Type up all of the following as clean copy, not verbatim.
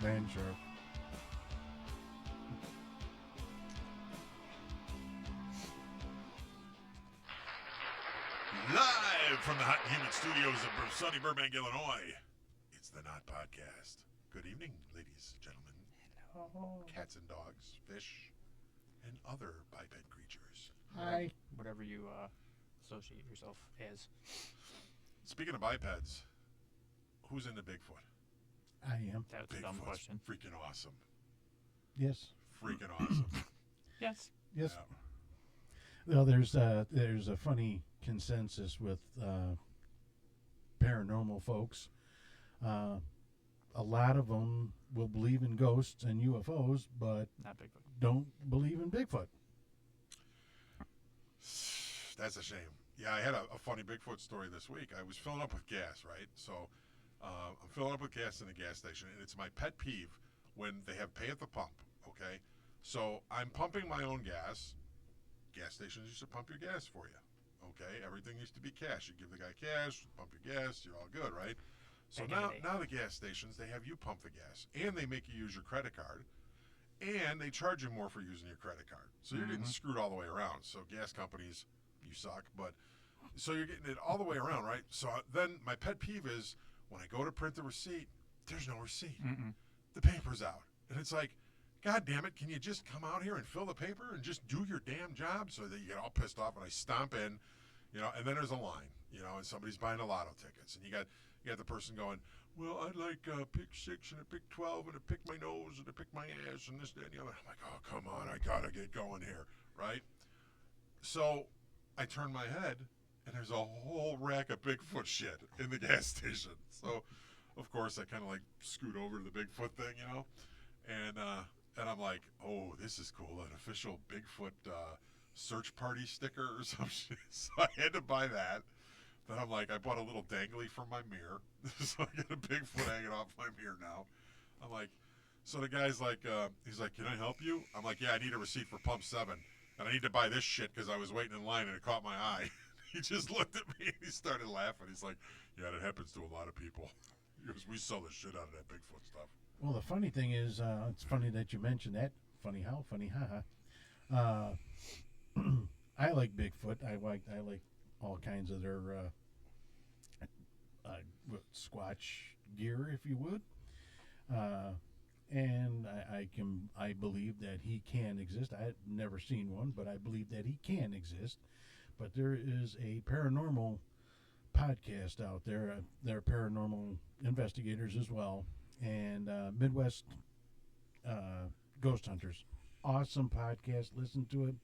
Land shark. Live from the hot and humid studios of sunny Burbank, Illinois, it's the Not Podcast. Good evening, ladies and gentlemen. Hello. Cats and dogs, fish, and other biped creatures. Hi. Whatever you associate yourself as. Speaking of bipeds, who's into Bigfoot? I am. That's a dumb Bigfoot's question. freaking awesome. Yes. Freaking awesome. Yes. Yes. Yeah. Well, there's a funny consensus with paranormal folks. A lot of them will believe in ghosts and UFOs, but Not Bigfoot. don't believe in Bigfoot. That's a shame. Yeah, I had a funny Bigfoot story this week. I was filling up with gas, right? So I'm filling up with gas in a gas station, and it's my pet peeve when they have pay at the pump, okay? So I'm pumping my own gas. Gas stations used to pump your gas for you, okay? Everything used to be cash. You give the guy cash, pump your gas, you're all good, right? So Back in the day. now the gas stations, they have you pump the gas, and they make you use your credit card, and they charge you more for using your credit card. So you're getting screwed all the way around. So gas companies, you suck, but so you're getting it all the way around, right? So then my pet peeve is when I go to print the receipt, there's no receipt. The paper's out. And it's like, God damn it, can you just come out here and fill the paper and just do your damn job? So that you get all pissed off and I stomp in, and then there's a line, and somebody's buying a lotto tickets. And you got the person going, well, I'd like pick 6 and a pick 12 and a pick my nose and a pick my ass and this, that, and the other. I'm like, oh, come on, I gotta get going here, right? So I turn my head, and there's a whole rack of Bigfoot shit in the gas station. So, of course, I kind of like scoot over to the Bigfoot thing, and I'm like, oh, this is cool, an official Bigfoot search party sticker or some shit. So I had to buy that. Then I'm like, I bought a little dangly for my mirror. So I got a Bigfoot hanging off my mirror now. I'm like, so the guy's like, he's like, can I help you? I'm like, yeah, I need a receipt for pump 7. And I need to buy this shit because I was waiting in line and it caught my eye. He just looked at me and he started laughing. He's like, yeah, that happens to a lot of people. He goes, we sell the shit out of that Bigfoot stuff. Well, the funny thing is, it's funny that you mentioned that. Funny how? Funny haha. I like Bigfoot. I like all kinds of their Squatch gear, if you would. And I believe that he can exist. I've never seen one, but I believe that he can exist. But there is a paranormal podcast out there. They're paranormal investigators as well, and Midwest Ghost Hunters. Awesome podcast. Listen to it.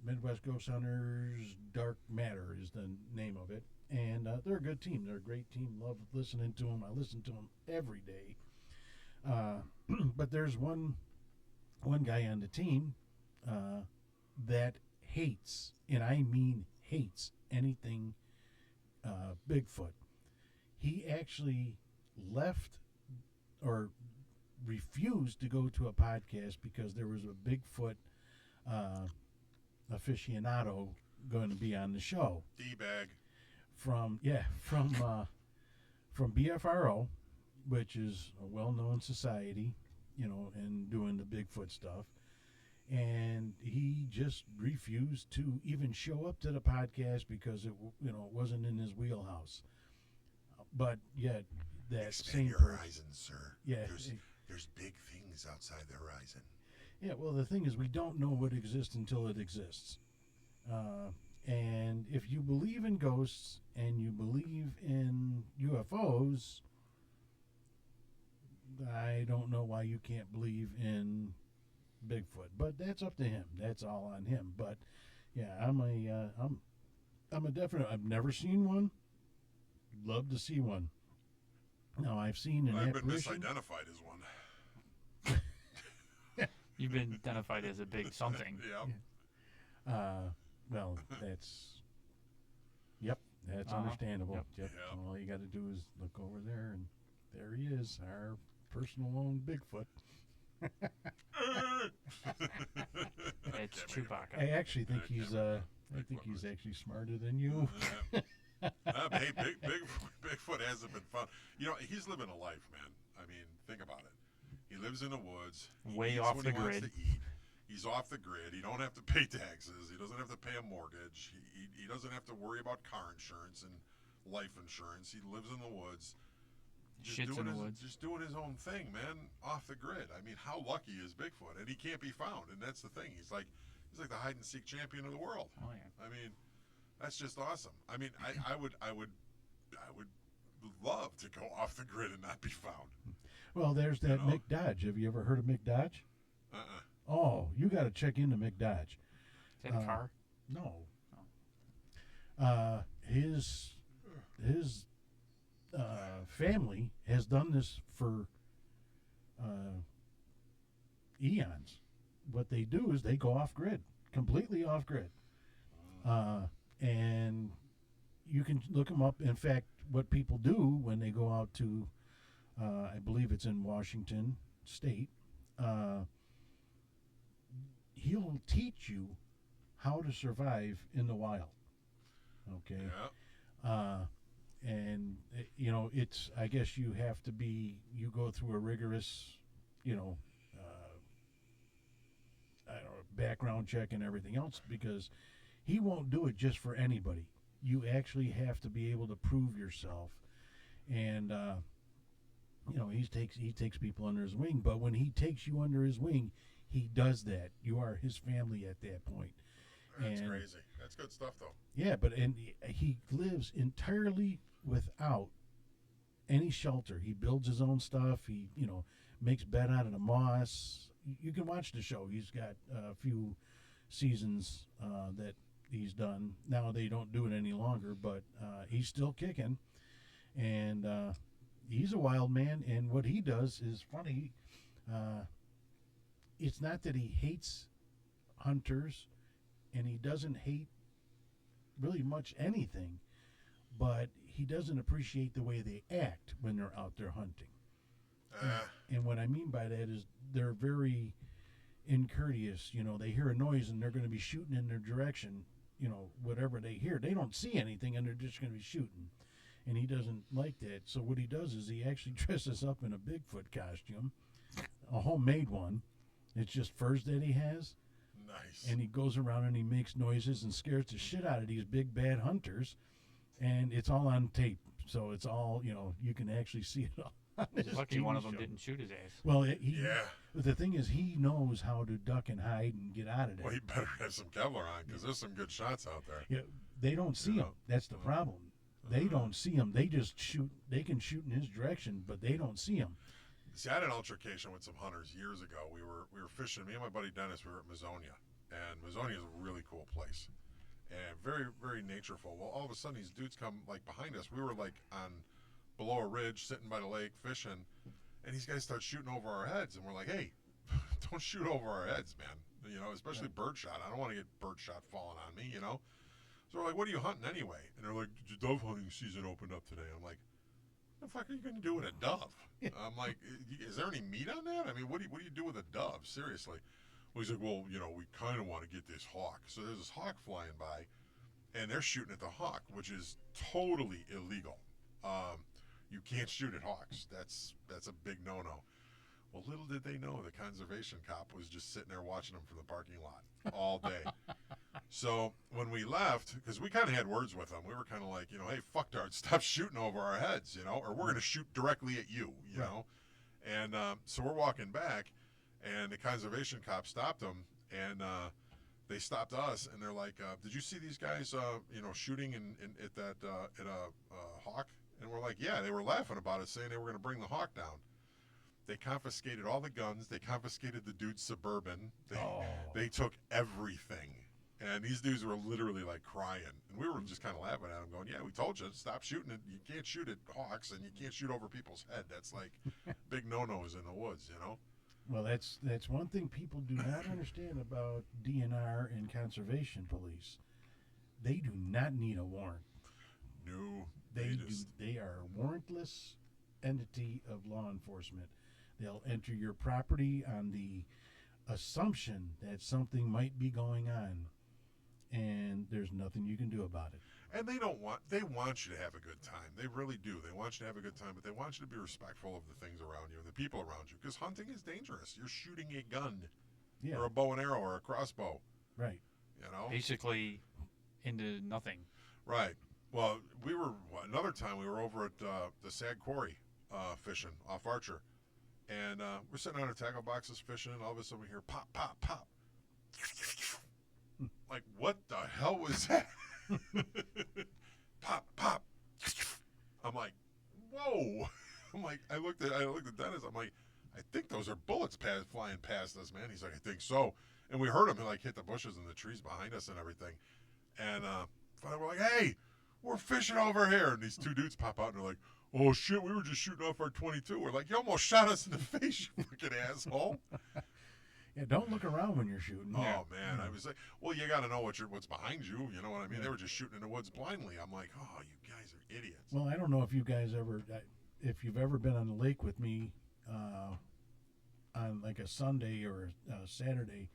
Midwest Ghost Hunters Dark Matter is the name of it. And they're a good team. They're a great team. Love listening to them. I listen to them every day. But there's one guy on the team that hates, and I mean hates, anything Bigfoot. He actually left or refused to go to a podcast because there was a Bigfoot aficionado going to be on the show. D-bag. From BFRO, which is a well-known society, and doing the Bigfoot stuff. And he just refused to even show up to the podcast because it wasn't in his wheelhouse. But yet that Expand same your person, horizon, sir. yeah, There's big things outside the horizon. yeah. Well, the thing is, we don't know what exists until it exists. And if you believe in ghosts and you believe in UFOs, I don't know why you can't believe in Bigfoot. But that's up to him. That's all on him. But yeah, I'm a definite. I've never seen one. Love to see one. Now I've seen an I've been apparition. misidentified as one. You've been identified as a big something. Yeah. Well, that's understandable. Yep. Yep. Yep. All you got to do is look over there, and there he is, our personal own Bigfoot. It's Chewbacca. I actually think he's actually smarter than you. Hey, Bigfoot hasn't been found. You know, he's living a life, man. I mean, think about it. He lives in the woods. He Way eats off when the he wants grid. to eat. He's off the grid. He don't have to pay taxes. He doesn't have to pay a mortgage. He doesn't have to worry about car insurance and life insurance. He lives in the woods. Shits in the woods. Just doing his own thing, man, off the grid. I mean, how lucky is Bigfoot? And he can't be found, and that's the thing. He's like the hide and seek champion of the world. Oh yeah. I mean, that's just awesome. I mean, I would love to go off the grid and not be found. Well, there's that You know? Mick Dodge. Have you ever heard of Mick Dodge? Uh-uh. Oh, you got to check into Mick Dodge. Is that a car? No. Oh. His family has done this for eons. What they do is they go off grid, completely off grid, and you can look them up. In fact, what people do when they go out to, I believe it's in Washington State, he'll teach you how to survive in the wild. Okay. Yeah. And it's, I guess you go through a rigorous, I don't know, background check and everything else, because he won't do it just for anybody. You actually have to be able to prove yourself. And he takes people under his wing, but when he takes you under his wing, he does that. You are his family at that point. That's crazy. That's good stuff, though. Yeah, but he lives entirely without any shelter. He builds his own stuff. He makes bed out of the moss. You can watch the show. He's got a few seasons that he's done. Now they don't do it any longer, but he's still kicking, and he's a wild man. And what he does is funny. It's not that he hates hunters, and he doesn't hate really much anything, but he doesn't appreciate the way they act when they're out there hunting. And what I mean by that is they're very incourteous. They hear a noise and they're going to be shooting in their direction. Whatever they hear, they don't see anything and they're just going to be shooting. And he doesn't like that. So what he does is he actually dresses up in a Bigfoot costume, a homemade one. It's just furs that he has. Nice. And he goes around and he makes noises and scares the shit out of these big bad hunters, and it's all on tape, so it's all you can actually see it all. On this Lucky TV one of them show. didn't shoot his ass. Well, Yeah. But the thing is, he knows how to duck and hide and get out of there. Well, you better have some Kevlar on, because there's some good shots out there. Yeah, they don't see him. That's the problem. They don't see him. They just shoot. They can shoot in his direction, but they don't see him. See, I had an altercation with some hunters years ago. We were fishing. Me and my buddy Dennis, we were at Mazonia, and Mazonia is a really cool place, and very, very natureful. Well, all of a sudden, these dudes come like behind us. We were like below a ridge, sitting by the lake fishing, and these guys start shooting over our heads, and we're like, "Hey, don't shoot over our heads, man. Especially birdshot. I don't want to get birdshot falling on me, So we're like, "What are you hunting anyway?" And they're like, "The dove hunting season opened up today." I'm like, "The fuck are you going to do with a dove?" I'm like, "Is there any meat on that? I mean, what do you do with a dove? Seriously." Well, he's like, "Well, we kind of want to get this hawk." So there's this hawk flying by, and they're shooting at the hawk, which is totally illegal. You can't shoot at hawks. That's a big no-no. Well, little did they know the conservation cop was just sitting there watching them from the parking lot all day. So when we left, because we kind of had words with them, we were kind of like, "Hey, fucktard, stop shooting over our heads, or we're going to shoot directly at you, you know." And so we're walking back, and the conservation cop stopped them, and they stopped us, and they're like, "Did you see these guys, shooting at a hawk?" And we're like, "Yeah." They were laughing about it, saying they were going to bring the hawk down. They confiscated all the guns. They confiscated the dude's Suburban. They took everything. And these dudes were literally like crying. And we were just kind of laughing at them, going, "Yeah, we told you, stop shooting it. You can't shoot at hawks, and you can't shoot over people's head. That's like big no-nos in the woods, Well, that's one thing people do not understand about DNR and conservation police. They do not need a warrant. No. They are a warrantless entity of law enforcement. They'll enter your property on the assumption that something might be going on, and there's nothing you can do about it. And they want you to have a good time. They really do. They want you to have a good time, but they want you to be respectful of the things around you and the people around you, because hunting is dangerous. You're shooting a gun or a bow and arrow or a crossbow. Right. You know? Basically into nothing. Right. Well, another time we were over at the Sag Quarry fishing off Archer. And we're sitting on our tackle boxes fishing, and all of a sudden we hear pop, pop, pop. Like, what the hell was that? Pop, pop. I'm like, whoa. I'm like, I looked at Dennis. I'm like, I think those are bullets flying past us, man. He's like, I think so. And we heard him like hit the bushes and the trees behind us and everything. And finally we're like, hey, we're fishing over here. And these two dudes pop out and they're like, oh shit, we were just shooting off our 22. We're like, you almost shot us in the face, you fucking asshole. Yeah, don't look around when you're shooting. Oh man, I was like, well, you got to know what's behind you. You know what I mean? Yeah. They were just shooting in the woods blindly. I'm like, oh, you guys are idiots. Well, I don't know if you guys if you've ever been on the lake with me on like a Sunday or a Saturday,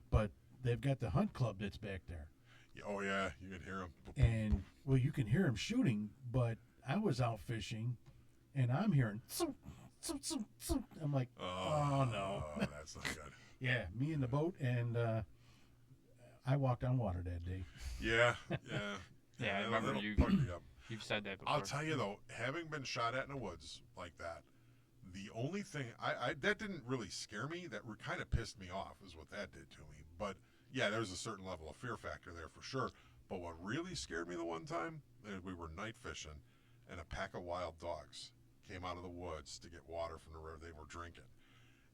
but they've got the hunt club that's back there. Oh yeah, you can hear them. And well, you can hear them shooting, but I was out fishing, and I'm hearing. I'm like, oh no, that's not good. Yeah, me in the boat, and I walked on water that day. Yeah. Yeah, I remember that'll you. fuck me up. You've said that before. I'll tell you though, having been shot at in the woods like that, the only thing I that didn't really scare me. That kind of pissed me off is what that did to me. But yeah, there's a certain level of fear factor there for sure. But what really scared me the one time, we were night fishing, and a pack of wild dogs came out of the woods to get water from the river they were drinking.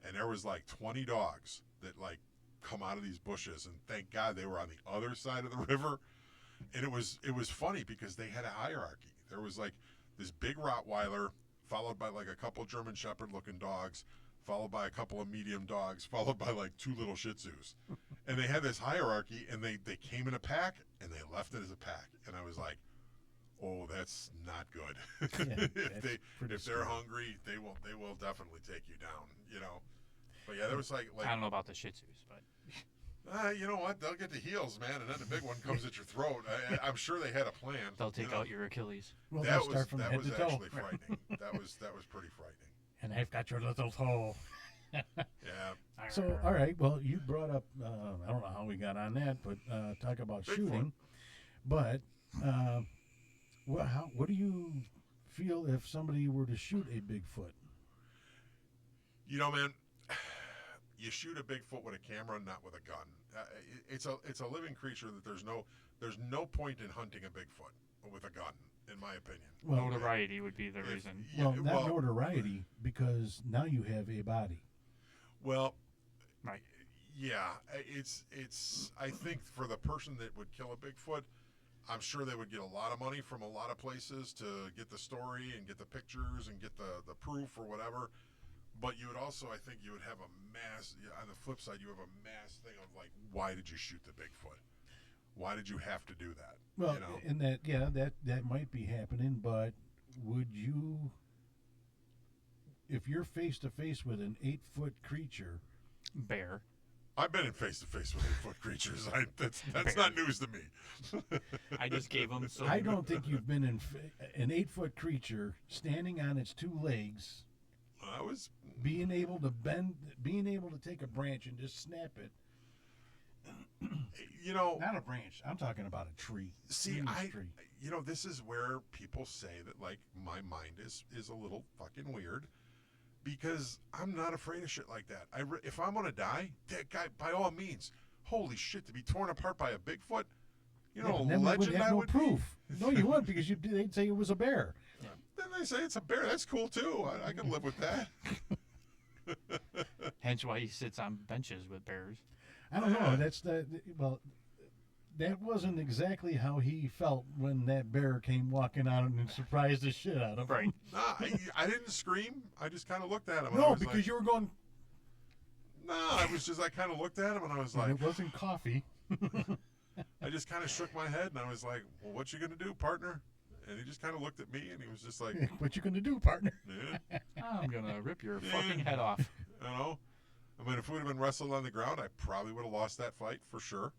And there was like 20 dogs that like come out of these bushes, and thank God they were on the other side of the river. And it was funny because they had a hierarchy. There was like this big Rottweiler, followed by like a couple German Shepherd looking dogs, followed by a couple of medium dogs, followed by like two little Shih Tzus. And they had this hierarchy, and they came in a pack, and they left it as a pack. And I was like, oh, that's not good. Yeah, if they're hungry, they will definitely take you down, you know. But yeah, there was like I don't know about the Shih Tzus, but you know what? They'll get the heels, man, and then the big one comes at your throat. I'm sure they had a plan. they'll take out your Achilles. Well, that they'll start from head to toe. actually frightening. That was pretty frightening. And I've got your little toe. Yeah. So, all right. Well, you brought up. I don't know how we got on that, but talk about Bigfoot. shooting. But what do you feel if somebody were to shoot a Bigfoot? You know, man, you shoot a Bigfoot with a camera, not with a gun. It's a living creature that there's no point in hunting a Bigfoot with a gun, in my opinion. Well, Notoriety would be the reason. Not notoriety, because now you have a body. Well, Right. yeah, it's. I think for the person that would kill a Bigfoot, I'm sure they would get a lot of money from a lot of places to get the story and get the pictures and get the proof or whatever. But you would also, I think, you would have a mass. On the flip side, you have a mass thing of like, why did you shoot the Bigfoot? Why did you have to do that? Well, you know? and that might be happening, but would you, if you're face to face with an 8-foot creature, Bear. I've been in face to face with 8-foot creatures. That's not news to me. I just gave him some. I don't think you've been in an 8-foot creature standing on its two legs, I was. being able to bend, being able to take a branch and just snap it. You know, Not a branch. I'm talking about a tree. see, Huge tree. you know, this is where people say that like my mind is a little fucking weird, because I'm not afraid of shit like that. If I'm gonna die, that guy, by all means, holy shit, to be torn apart by a Bigfoot. You know, but then we legend would have I no would proof. No, you wouldn't, because they'd say it was a bear. Then they say it's a bear. That's cool too. I can live with that. Hence why he sits on benches with bears. I don't know. That wasn't exactly how he felt when that bear came walking out and surprised the shit out of him. Right. Nah, I didn't scream. I just kind of looked at him. And I No, was because like, you were going. No, I kind of looked at him and I was And like, it wasn't coffee. I just kind of shook my head and I was like, well, what you gonna do, partner? And he just kind of looked at me and he was just like, What you gonna do, partner? yeah, I'm gonna rip your fucking head off. you know. I mean, if we would have been wrestled on the ground, I probably would have lost that fight for sure.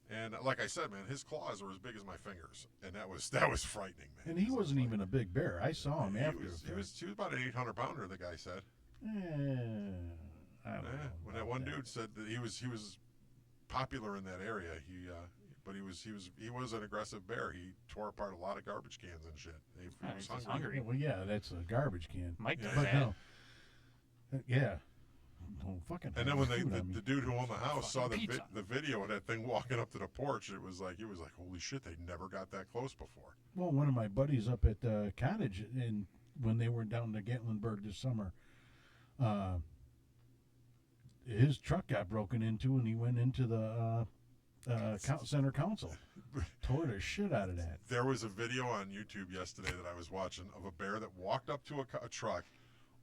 And like I said, man, his claws were as big as my fingers, and that was frightening, man. And he wasn't even a big bear. I saw him after. He was about an 800 pounder. The guy said. I don't know When that one dude said that he was popular in that area, but he was an aggressive bear. He tore apart a lot of garbage cans and shit. He was he's just hungry. hungry. Well, yeah, that's a garbage can. Mike does But that. no. Yeah. Don't fucking. And then have when food on me. the dude who owned the house saw Fucking pizza. the video of that thing walking up to the porch, he was like, holy shit, they never got that close before. Well, one of my buddies up at the cottage, and when they were down to Gatlinburg this summer, his truck got broken into, and he went into the center council, tore the shit out of that. There was a video on YouTube yesterday that I was watching of a bear that walked up to a truck,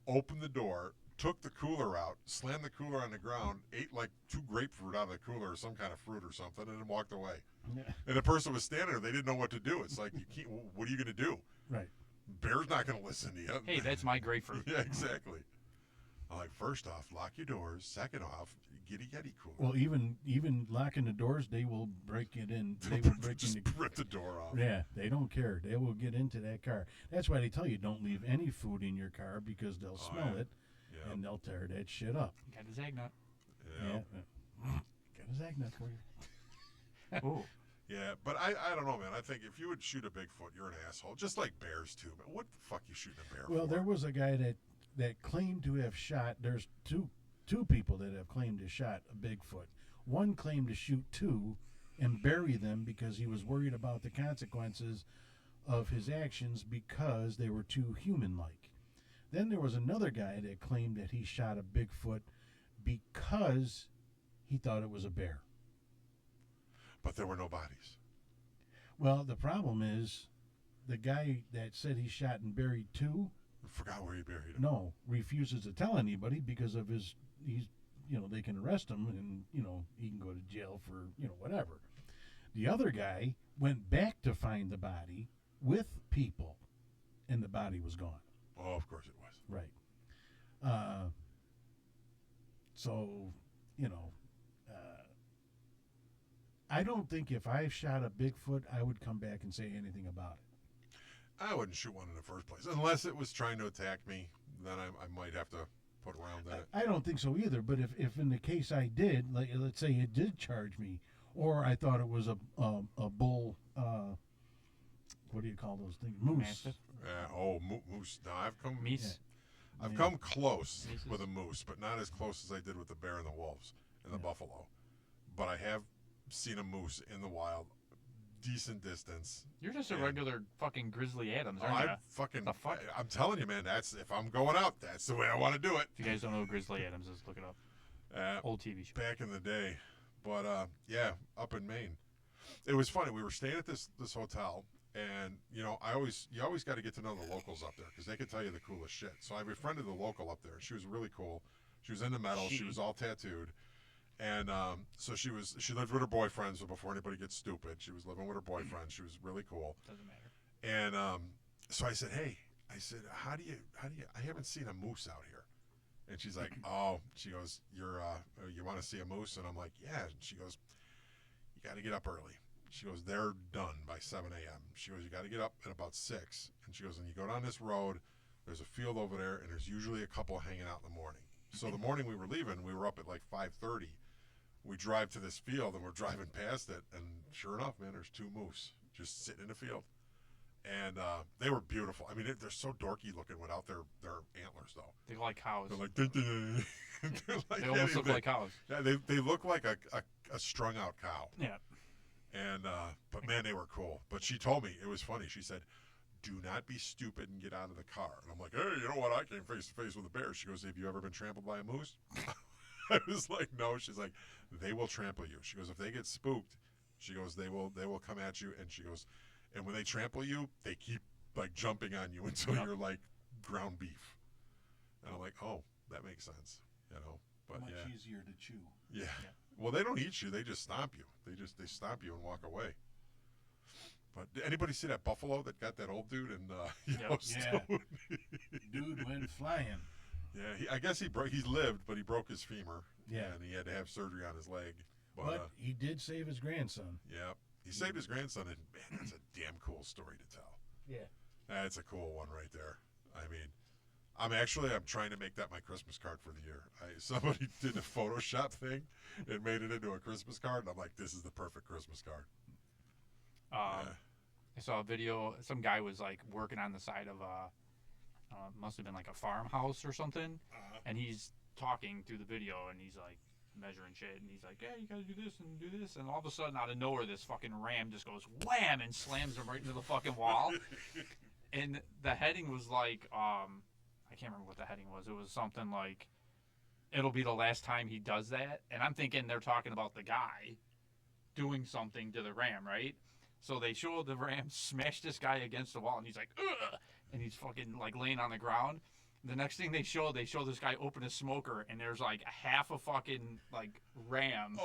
opened the door, took the cooler out, slammed the cooler on the ground, ate like 2 grapefruit out of the cooler or some kind of fruit or something, and then walked away. Yeah. And the person was standing there. They didn't know what to do. It's like, you can't. What are you going to do? Right. Bear's not going to listen to you. Hey, that's my grapefruit. Yeah, exactly. I'm like, first off, lock your doors. Second off, get a Yeti cooler. Well, even locking the doors, they will break it in. They will break Just in. rip the door off. Yeah, they don't care. They will get into that car. That's why they tell you don't leave any food in your car because they'll smell yeah. it Yeah. and they'll tear that shit up. Got his egg nut. Yeah. Got his egg nut for you. Ooh. Yeah, but I don't know, man. I think if you would shoot a Bigfoot, you're an asshole. Just like bears, too. Man, what the fuck you shooting a bear Well, for? there was a guy that claimed to have shot. There's two people that have claimed to shot a Bigfoot. One claimed to shoot 2 and bury them because he was worried about the consequences of his actions because they were too human-like. Then there was another guy that claimed that he shot a Bigfoot because he thought it was a bear. But there were no bodies. Well, the problem is the guy that said he shot and buried 2, I forgot where he buried him. no, refuses to tell anybody because of they can arrest him and, he can go to jail for, whatever. The other guy went back to find the body with people and the body was gone. Oh, of course it was. Right. So, I don't think if I shot a Bigfoot, I would come back and say anything about it. I wouldn't shoot one in the first place. Unless it was trying to attack me, then I might have to put around that. I don't think so either, but if in the case I did, like, let's say it did charge me, or I thought it was a bull, what do you call those things? Moose. Mastiff? Moose. No, I've come Meese. I've Yeah. come close Mooses? with a moose, but not as close as I did with the bear and the wolves and the buffalo. But I have seen a moose in the wild, decent distance. You're just a Yeah. regular fucking Grizzly Adams, Oh, aren't you? I fucking. The fuck? I'm telling you, man. That's if I'm going out. That's the way I want to do it. If you guys don't know who Grizzly Adams is, look it up. Old TV show. Back in the day, but yeah, up in Maine, it was funny. We were staying at this hotel, and you always got to get to know the locals up there because they could tell you the coolest shit. So I befriended the local up there. She was really cool. She was into metal. She was all tattooed. And so she lived with her boyfriend. So before anybody gets stupid, she was living with her boyfriend. She was really cool. Doesn't matter. And so I said, hey, how do you? I haven't seen a moose out here. And she's like, oh, she goes, you want to see a moose? And I'm like, yeah. And she goes, you got to get up early. She goes, they're done by 7 a.m. She goes, you got to get up at about 6. And she goes, and you go down this road. There's a field over there, and there's usually a couple hanging out in the morning. So the morning we were leaving, we were up at like 5:30. We drive to this field and we're driving past it, and sure enough, man, there's 2 moose just sitting in the field, and they were beautiful. I mean, they're so dorky looking without their antlers, though. They look like cows. They're like, they're like They almost look like cows. Yeah, they look like a strung out cow. Yeah. And but man, they were cool. But she told me it was funny. She said, "Do not be stupid and get out of the car." And I'm like, "Hey, you know what? I came face to face with a bear." She goes, "Have you ever been trampled by a moose?" I was like, "No." She's like, "They will trample you." She goes, "If they get spooked," she goes, they will come at you." And she goes, "And when they trample you, they keep like jumping on you until you're like ground beef." And I'm like, "Oh, that makes sense." But Much yeah. easier to chew. Yeah. Well, they don't eat you. They just stomp you. They stomp you and walk away. But did anybody see that buffalo that got that old dude in Yellowstone? Yeah. Dude went flying. Yeah. I guess he lived, but he broke his femur. Yeah. And he had to have surgery on his leg. But he did save his grandson. Yeah, he saved his grandson, and man, that's a damn cool story to tell. Yeah. That's a cool one right there. I mean, I'm trying to make that my Christmas card for the year. Somebody did a Photoshop thing and made it into a Christmas card, and I'm like, this is the perfect Christmas card. I saw a video. Some guy was like working on the side of must have been like a farmhouse or something, and he's talking through the video, and he's like measuring shit, and he's like, "Yeah, you gotta do this and do this," and all of a sudden, out of nowhere, this fucking ram just goes wham and slams him right into the fucking wall. And the heading was like, I can't remember what the heading was. It was something like, "It'll be the last time he does that," and I'm thinking they're talking about the guy doing something to the ram, right? So they show the ram smash this guy against the wall, and he's like, ugh! And he's fucking like laying on the ground. The next thing they show this guy open a smoker, and there's like half a fucking like ram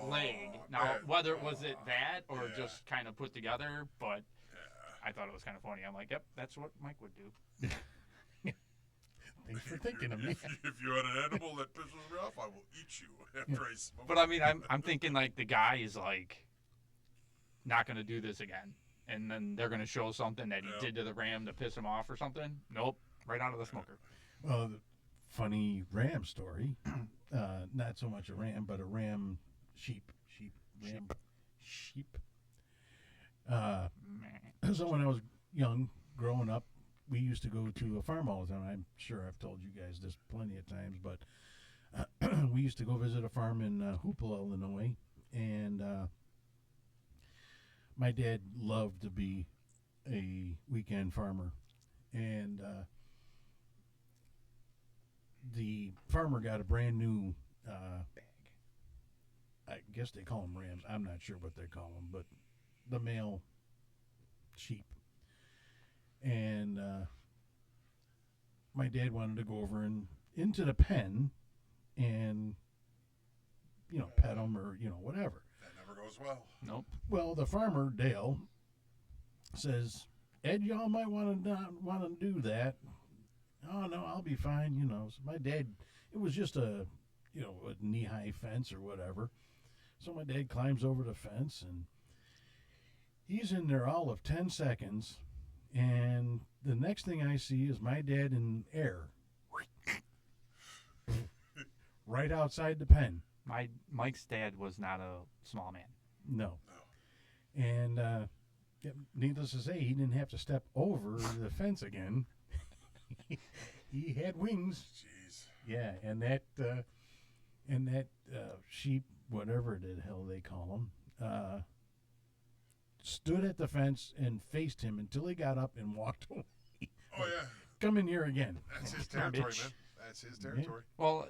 leg. Now, whether it was that or just kind of put together, but I thought it was kind of funny. I'm like, yep, that's what Mike would do. Thanks for thinking of me. If you had an animal that pisses me off, I will eat you after I smoke. But I mean, I'm thinking like the guy is like not going to do this again. And then they're going to show something that he did to the ram to piss him off or something. Nope. Right out of the smoker. Well, the funny ram story. Not so much a ram, but a ram sheep. So when I was young, growing up, we used to go to a farm all the time. I'm sure I've told you guys this plenty of times, but we used to go visit a farm in Hoopla, Illinois, and my dad loved to be a weekend farmer, and the farmer got a brand new I guess they call them rams. I'm not sure what they call them, but the male sheep. And my dad wanted to go over and into the pen and, pet them or, whatever. That never goes well. Nope. Well, the farmer, Dale, says, Ed, y'all might want to do that. Oh, no, I'll be fine, So my dad, it was just a knee-high fence or whatever. So my dad climbs over the fence, and he's in there all of 10 seconds, and the next thing I see is my dad in air. Right outside the pen. Mike's dad was not a small man. No. And needless to say, he didn't have to step over the fence again. He had wings. Jeez. Yeah, and that sheep, whatever the hell they call him, stood at the fence and faced him until he got up and walked away. Oh yeah. Come in here again. That's his territory, man. That's his territory. Well,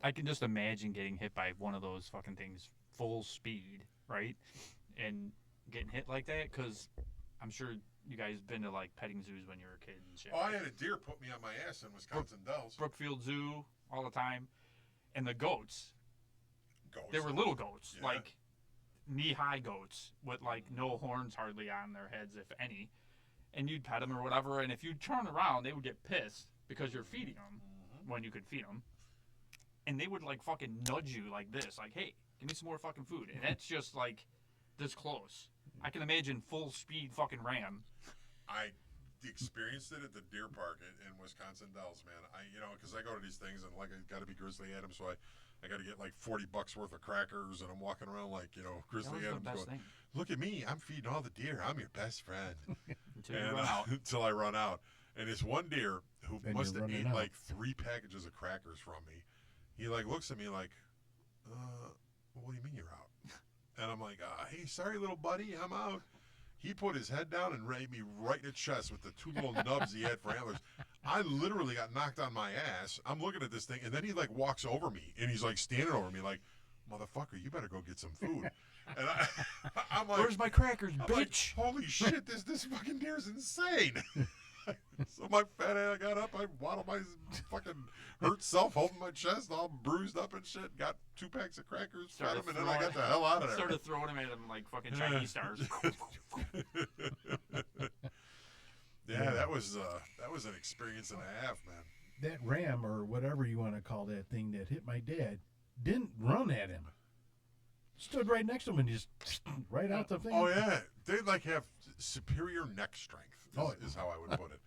I can just imagine getting hit by one of those fucking things full speed, right? And getting hit like that, because I'm sure you guys been to like petting zoos when you were a kid and shit. Oh, I had a deer put me on my ass in Wisconsin Dells. Brookfield Zoo all the time. And the goats. Goats. They were little goats, Yeah. like knee-high goats with like no horns hardly on their heads, if any. And you'd pet them or whatever, and if you turn around, they would get pissed because you're feeding them when you could feed them. And they would like fucking nudge you like this, like, hey, give me some more fucking food. And that's just like this close. I can imagine full speed fucking ram. I experienced it at the deer park in Wisconsin Dells, man. Because I go to these things and like I got to be Grizzly Adams, so I got to get like $40 worth of crackers, and I'm walking around like Grizzly Adams going, look at me, I'm feeding all the deer, I'm your best friend. Until I run out. And this one deer who must have ate like 3 packages of crackers from me, he like looks at me like, what do you mean you're out? And I'm like, hey, sorry, little buddy, I'm out. He put his head down and raped me right in the chest with the 2 little nubs he had for antlers. I literally got knocked on my ass. I'm looking at this thing, and then he like walks over me, and he's like standing over me like, motherfucker, you better go get some food. And I'm like, where's my crackers, bitch? Like, holy shit, this fucking deer's insane. So my fat ass got up, I waddled my fucking hurt self, holding my chest, all bruised up and shit. Got 2 packs of crackers, fed him, and then I got the hell out of there. Started throwing them at him like fucking Chinese stars. Yeah, that was an experience and a half, man. That ram, or whatever you want to call that thing that hit my dad, didn't run at him. stood right next to him and just right out the thing. Oh yeah, they like have superior neck strength. Oh. Is how I would put it.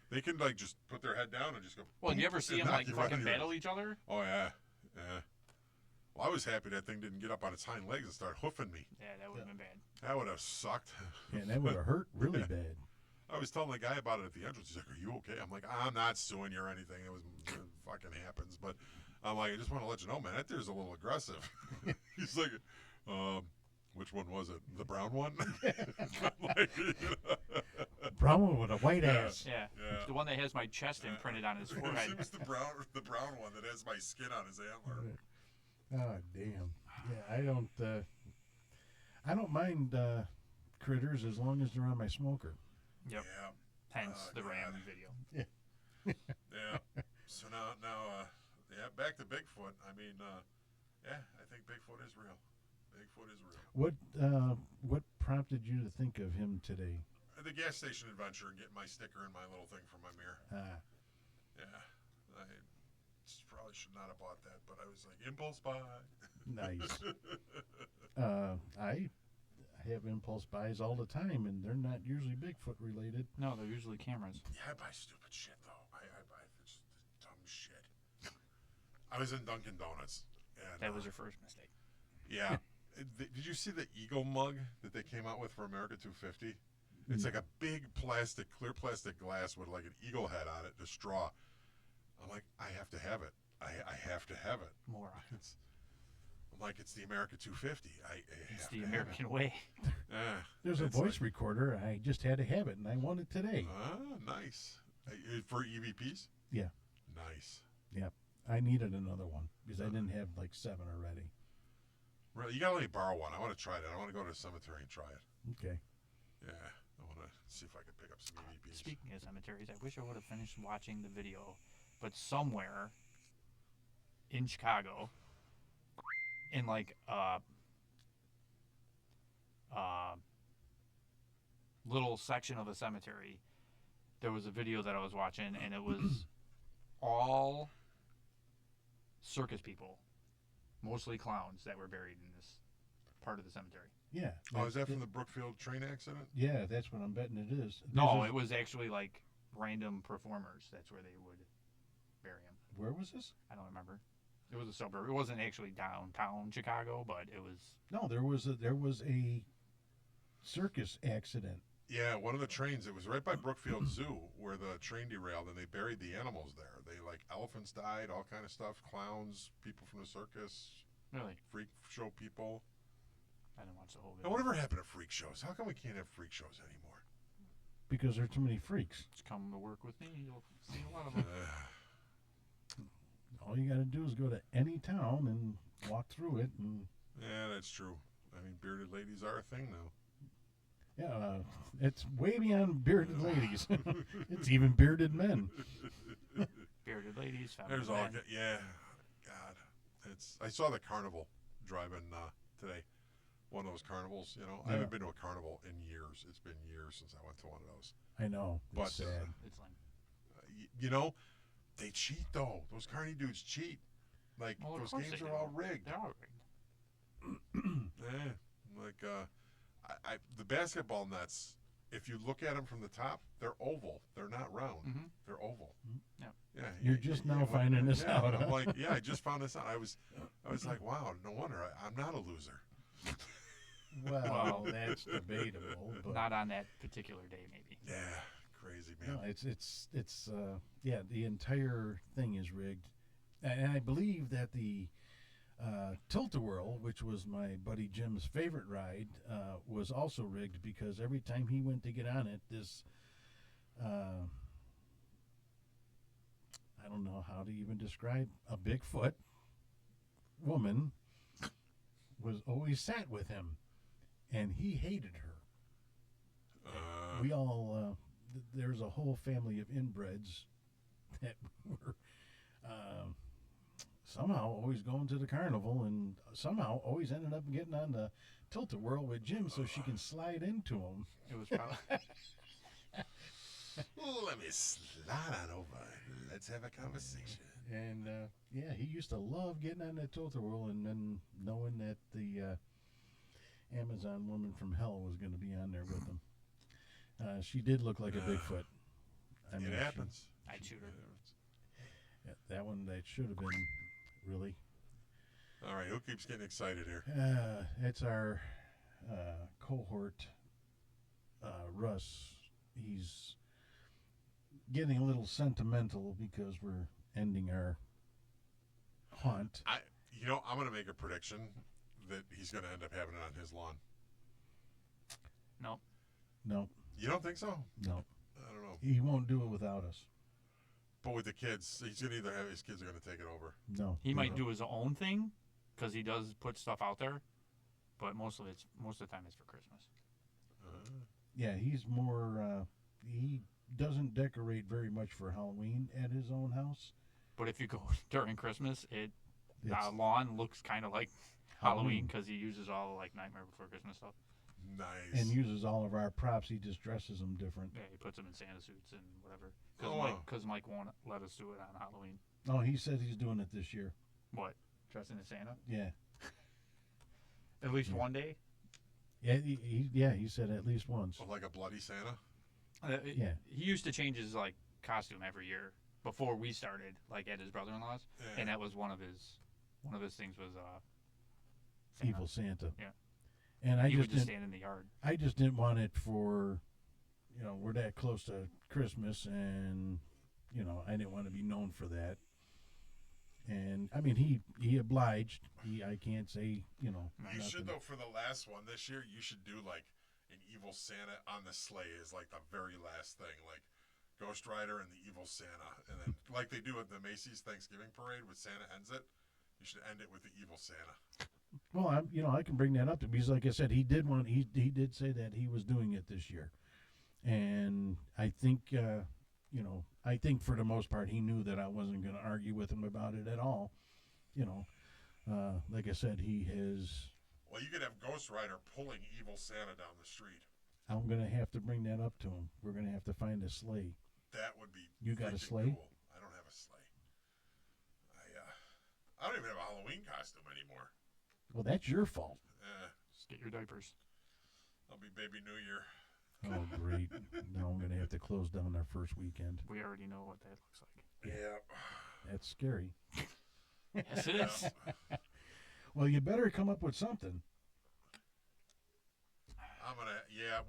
They can like just put their head down and just go. Well, do you ever see and them knock like you right fucking in your- battle each other? Oh yeah, yeah. Well, I was happy that thing didn't get up on its hind legs and start hoofing me. Yeah, that would have been bad. That would have sucked. Yeah, and that would have hurt really bad. I was telling the guy about it at the entrance. He's like, "Are you okay?" I'm like, "I'm not suing you or anything. It fucking happens." But I'm like, "I just want to let you know, man. That deer's a little aggressive." He's like, "Which one was it? The brown one?" I'm like, Brown one with a white Yeah. ass. Yeah. Yeah. The one that has my chest imprinted on his forehead. It was the brown one that has my skin on his antler. Oh damn! Yeah, I don't mind critters as long as they're on my smoker. Yep. Yeah. Hence the God. ram video. Yeah. So now, yeah, back to Bigfoot. I mean, yeah, I think Bigfoot is real. Bigfoot is real. What prompted you to think of him today? The gas station adventure and getting my sticker and my little thing for my mirror. Yeah. I probably should not have bought that, but I was like, impulse buy. Nice. I have impulse buys all the time, and they're not usually Bigfoot related. No, they're usually cameras. Yeah, I buy stupid shit, though. I buy just dumb shit. I was in Dunkin' Donuts. And, That was your first mistake. Yeah. Did you see the Eagle mug that they came out with for America 250? It's like a big clear plastic glass with like an eagle head on it, the straw. I'm like, I have to have it. I have to have it. Moron. I'm like, it's the America 250. It's have the to have American way. it. There's a It's voice like, recorder. I just had to have it, and I won it today. Nice. For EVPs? Yeah. Nice. I needed another one because I didn't have like 7 already. Really, you gotta let me borrow one. I want to try it. I want to go to the cemetery and try it. Okay. Yeah, I want to see if I can pick up some EVPs. Speaking of cemeteries, I wish I would have finished watching the video, but somewhere in Chicago, in like little section of a cemetery, there was a video that I was watching, and it was all circus people, mostly clowns, that were buried in this part of the cemetery. Yeah. Oh, is that from the Brookfield train accident? Yeah, that's what I'm betting it is. No, There's it was actually like random performers. That's where they would bury them. Where was this? I don't remember. It was a suburb. It wasn't actually downtown Chicago, but it was. No, there was a circus accident. Yeah, one of the trains. It was right by Brookfield Zoo where the train derailed, and they buried the animals there. They like elephants died, all kind of stuff, clowns, people from the circus, Really? freak show people. I didn't watch the whole Now, video. whatever happened to freak shows? How come we can't have freak shows anymore? Because there are too many freaks. Just come to work with me. You'll see a lot of them. All you got to do is go to any town and walk through it, and Yeah, that's true. I mean, bearded ladies are a thing now. yeah, it's way beyond bearded ladies. It's even bearded men. Bearded ladies, There's feminine all, men. yeah, God, I saw the carnival driving today. One of those carnivals, you know. I Yeah. haven't been to a carnival in years. It's been years since I went to one of those. I know. It's But, sad. It's lame. You know, they cheat though. Those carny dudes cheat. Like Well, of those course games they are do. all rigged. They're all rigged. Like the basketball nets. If you look at them from the top, they're oval. They're not round. Mm-hmm. They're oval. Yeah. Yeah. You're just now finding this yeah, out, I'm huh? like, yeah, I just found this out. I was like, wow, no wonder I'm not a loser. Well, that's debatable. But Not on that particular day, maybe. Yeah, crazy man. no, it's yeah, the entire thing is rigged, and I believe that the Tilt-A-Whirl, which was my buddy Jim's favorite ride, was also rigged because every time he went to get on it, this I don't know how to even describe a Bigfoot woman was always sat with him, and he hated her. We all there's a whole family of inbreds that were somehow always going to the carnival and somehow always ended up getting on the Tilt-A-Whirl with Jim so she can slide into him. It was probably. Let me slide on over. Let's have a conversation. And yeah, he used to love getting on that Tilt-A-Whirl, and then knowing that the Amazon woman from hell was going to be on there with him. She did look like a Bigfoot. It happens. I'd shoot her. Yeah, that one that should have been really. All right, who keeps getting excited here? It's our cohort, Russ. He's getting a little sentimental because we're ending our haunt. I'm going to make a prediction that he's going to end up having it on his lawn. No. No, You don't think so? no. I don't know. He won't do it without us. But with the kids, he's going to either have his kids are going to take it over. No. He might do his own thing because he does put stuff out there, but most of the time it's for Christmas. Yeah, he's more. He doesn't decorate very much for Halloween at his own house. But if you go during Christmas, the It's lawn looks kind of like Halloween because he uses all like Nightmare Before Christmas stuff. Nice. and uses all of our props. He just dresses them different. Yeah, he puts them in Santa suits and whatever. Oh, Because Mike won't let us do it on Halloween. Oh, he said he's doing it this year. What? Dressing as Santa? Yeah, At least Yeah. one day? yeah, he said at least once. Oh, like a bloody Santa? Yeah. He used to change his like costume every year before we started, like at his brother-in-law's, Yeah. and that was one of his things was Santa. Evil Santa. Yeah. And I He would just just didn't. stand in the yard. I just didn't want it for, we're that close to Christmas, and I didn't want to be known for that. And I mean, he obliged. I can't say You nothing. should, though, for the last one this year, you should do like an evil Santa on the sleigh is like the very last thing. Like Ghost Rider and the evil Santa. And then, like they do at the Macy's Thanksgiving parade when Santa ends it, you should end it with the evil Santa. Well, I can bring that up because, like I said, he did he did say that he was doing it this year, and I think I think for the most part he knew that I wasn't going to argue with him about it at all. Like I said, he has. Well, you could have Ghost Rider pulling evil Santa down the street. I'm going to have to bring that up to him. We're going to have to find a sleigh. That would be. You got a freaking sleigh? Cool. I don't have a sleigh. I don't even have a Halloween costume anymore. Well, that's your fault. Just get your diapers. I'll be Baby New Year. Oh, great. Now I'm going to have to close down our first weekend. We already know what that looks like. Yeah. That's scary. Yes, it is. Well, you better come up with something.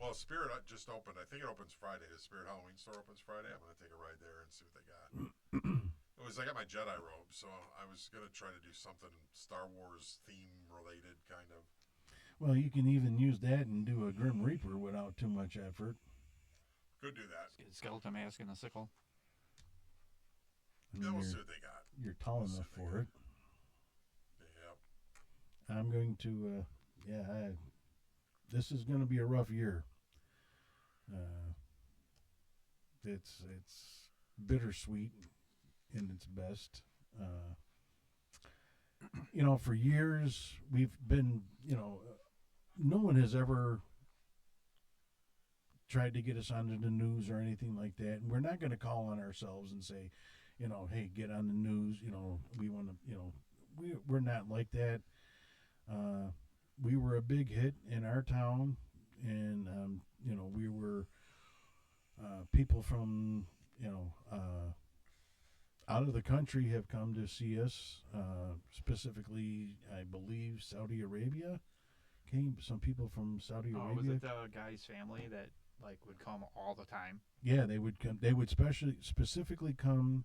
Well, Spirit just opened. I think it opens Friday. The Spirit Halloween store opens Friday. I'm gonna take a ride there and see what they got. I got my Jedi robe, so I was gonna try to do something Star Wars theme related, kind of. Well, you can even use that and do a Grim Reaper without too much effort. Could do that. Get a skeleton mask and a sickle. I mean, Yeah, we'll see what they got. you're tall we'll see enough what they for got. it. Yeah. I'm going to, this is going to be a rough year. It's bittersweet in its best. For years we've been, no one has ever tried to get us onto the news or anything like that. And we're not going to call on ourselves and say, hey, get on the news. We want to, we're not like that. We were a big hit in our town, and we were people from out of the country have come to see us. Specifically, I believe Saudi Arabia came. Some people from Saudi Oh, Arabia. was it the guy's family that like would come all the time? Yeah, they would come. They would specifically come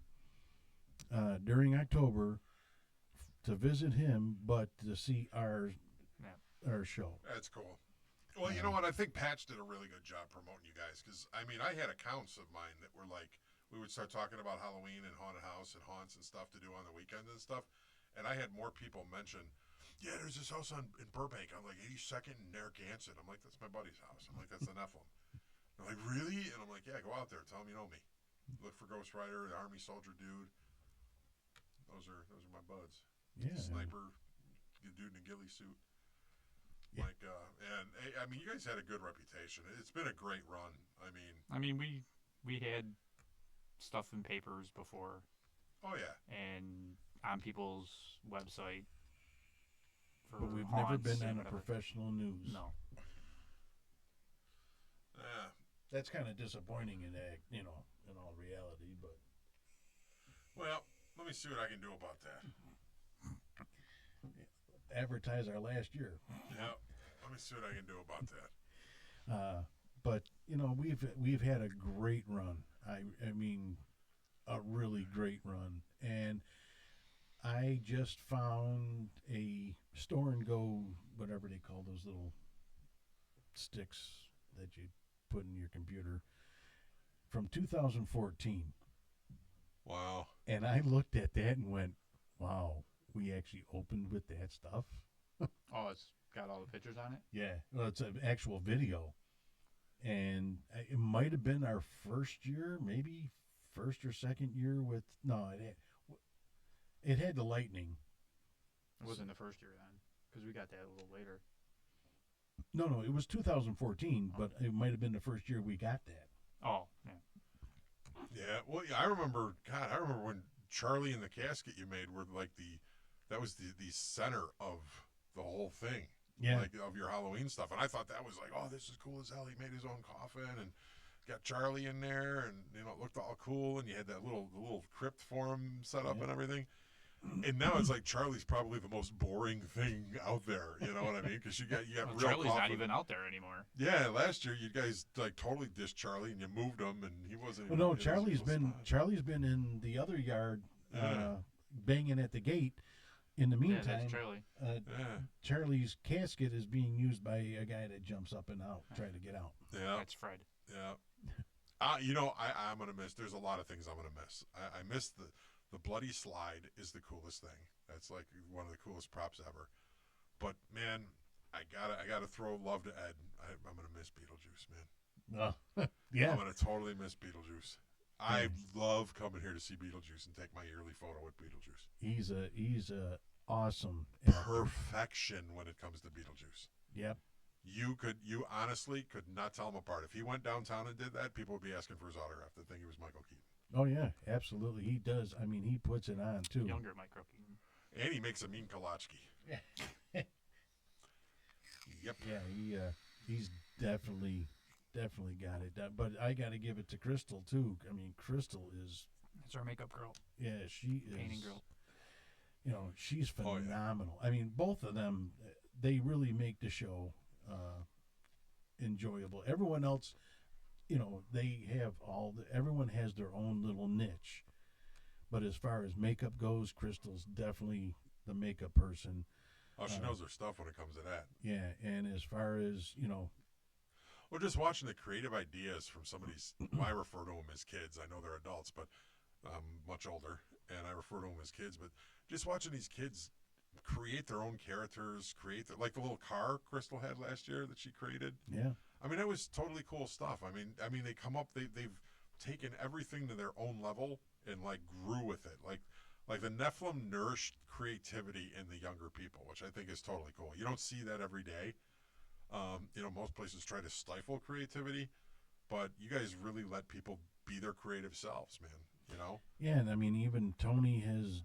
during October to visit him, but to see our show. That's cool. Well, you know what? I think Patch did a really good job promoting you guys because, I had accounts of mine that were like, we would start talking about Halloween and haunted house and haunts and stuff to do on the weekend and stuff. And I had more people mention, yeah, there's this house in Burbank on like 82nd and Narragansett. I'm like, that's my buddy's house. I'm like, that's the Nephlin. They're like, really? And I'm like, yeah, go out there. Tell them you know me. Look for Ghost Rider, the Army Soldier dude. Those are my buds. Yeah. Sniper, the dude in a ghillie suit. Yeah. You guys had a good reputation. It's been a great run. We had stuff in papers before Oh yeah. and on people's website. for But we've never haunts been and on a whatever. professional news. No. Yeah. That's kind of disappointing in in all reality. But Well, let me see what I can do about that. advertise our last year. Yeah. Let me see what I can do about that. But we've had a great run. I mean, a really great run, and I just found a store and go, whatever they call those little sticks that you put in your computer, from 2014. Wow. And I looked at that and went, wow, we actually opened with that stuff. Oh, it's got all the pictures on it? Yeah, well, it's an actual video. And it might have been our first year, maybe first or second year with, no, it had the lightning. It wasn't the first year then, because we got that a little later. No, it was 2014, but it might have been the first year we got that. Oh, yeah. Yeah. Well, yeah, I remember when Charlie and the casket you made were like that was the center of the whole thing. Yeah. Like of your Halloween stuff. And I thought that was like, oh, this is cool as hell. He made his own coffin and got Charlie in there, and it looked all cool, and you had that little crypt for him set up and everything. And now it's like Charlie's probably the most boring thing out there. You know what I mean? Because you got Well, real Charlie's coffin. not even out there anymore. Yeah, last year you guys like totally dissed Charlie and you moved him, and he wasn't. Well, even no, in his Charlie's little been in the other yard, Yeah. banging at the gate. In the Yeah, meantime, that's Charlie. spot. Yeah, Charlie's casket is being used by a guy that jumps up and out, trying to get out. yeah, That's Fred. yeah. I'm gonna miss. There's a lot of things I'm gonna miss. I miss the bloody slide is the coolest thing. That's like one of the coolest props ever. But man, I gotta throw love to Ed. I'm gonna miss Beetlejuice, man. Yeah. I'm gonna totally miss Beetlejuice. I love coming here to see Beetlejuice and take my yearly photo with Beetlejuice. He's a awesome actor. Perfection when it comes to Beetlejuice. Yep. You honestly could not tell him apart. If he went downtown and did that, people would be asking for his autograph. They'd think he was Michael Keaton. Oh yeah, absolutely. He does. I mean, he puts it on too. Younger Mike Rookie. And he makes a mean Kolachki. Yeah. Yep. Yeah, he's definitely got it. But I got to give it to Crystal too. I mean, Crystal is. That's our makeup girl. Yeah, she is. Painting girl. She's Oh, yeah. phenomenal. I mean, both of them, they really make the show enjoyable. Everyone else, they have everyone has their own little niche. But as far as makeup goes, Crystal's definitely the makeup person. Oh, she knows her stuff when it comes to that. Yeah, and as far as, Well, just watching the creative ideas from somebody's, I refer to them as kids. I know they're adults, but much older, and I refer to them as kids. But just watching these kids create their own characters, like the little car Crystal had last year that she created. yeah. I mean, that was totally cool stuff. I mean, they come up, they've taken everything to their own level and like grew with it. Like the Nephlin nourished creativity in the younger people, which I think is totally cool. You don't see that every day. Most places try to stifle creativity, but you guys really let people be their creative selves, man. Yeah, and I mean, even Tony has,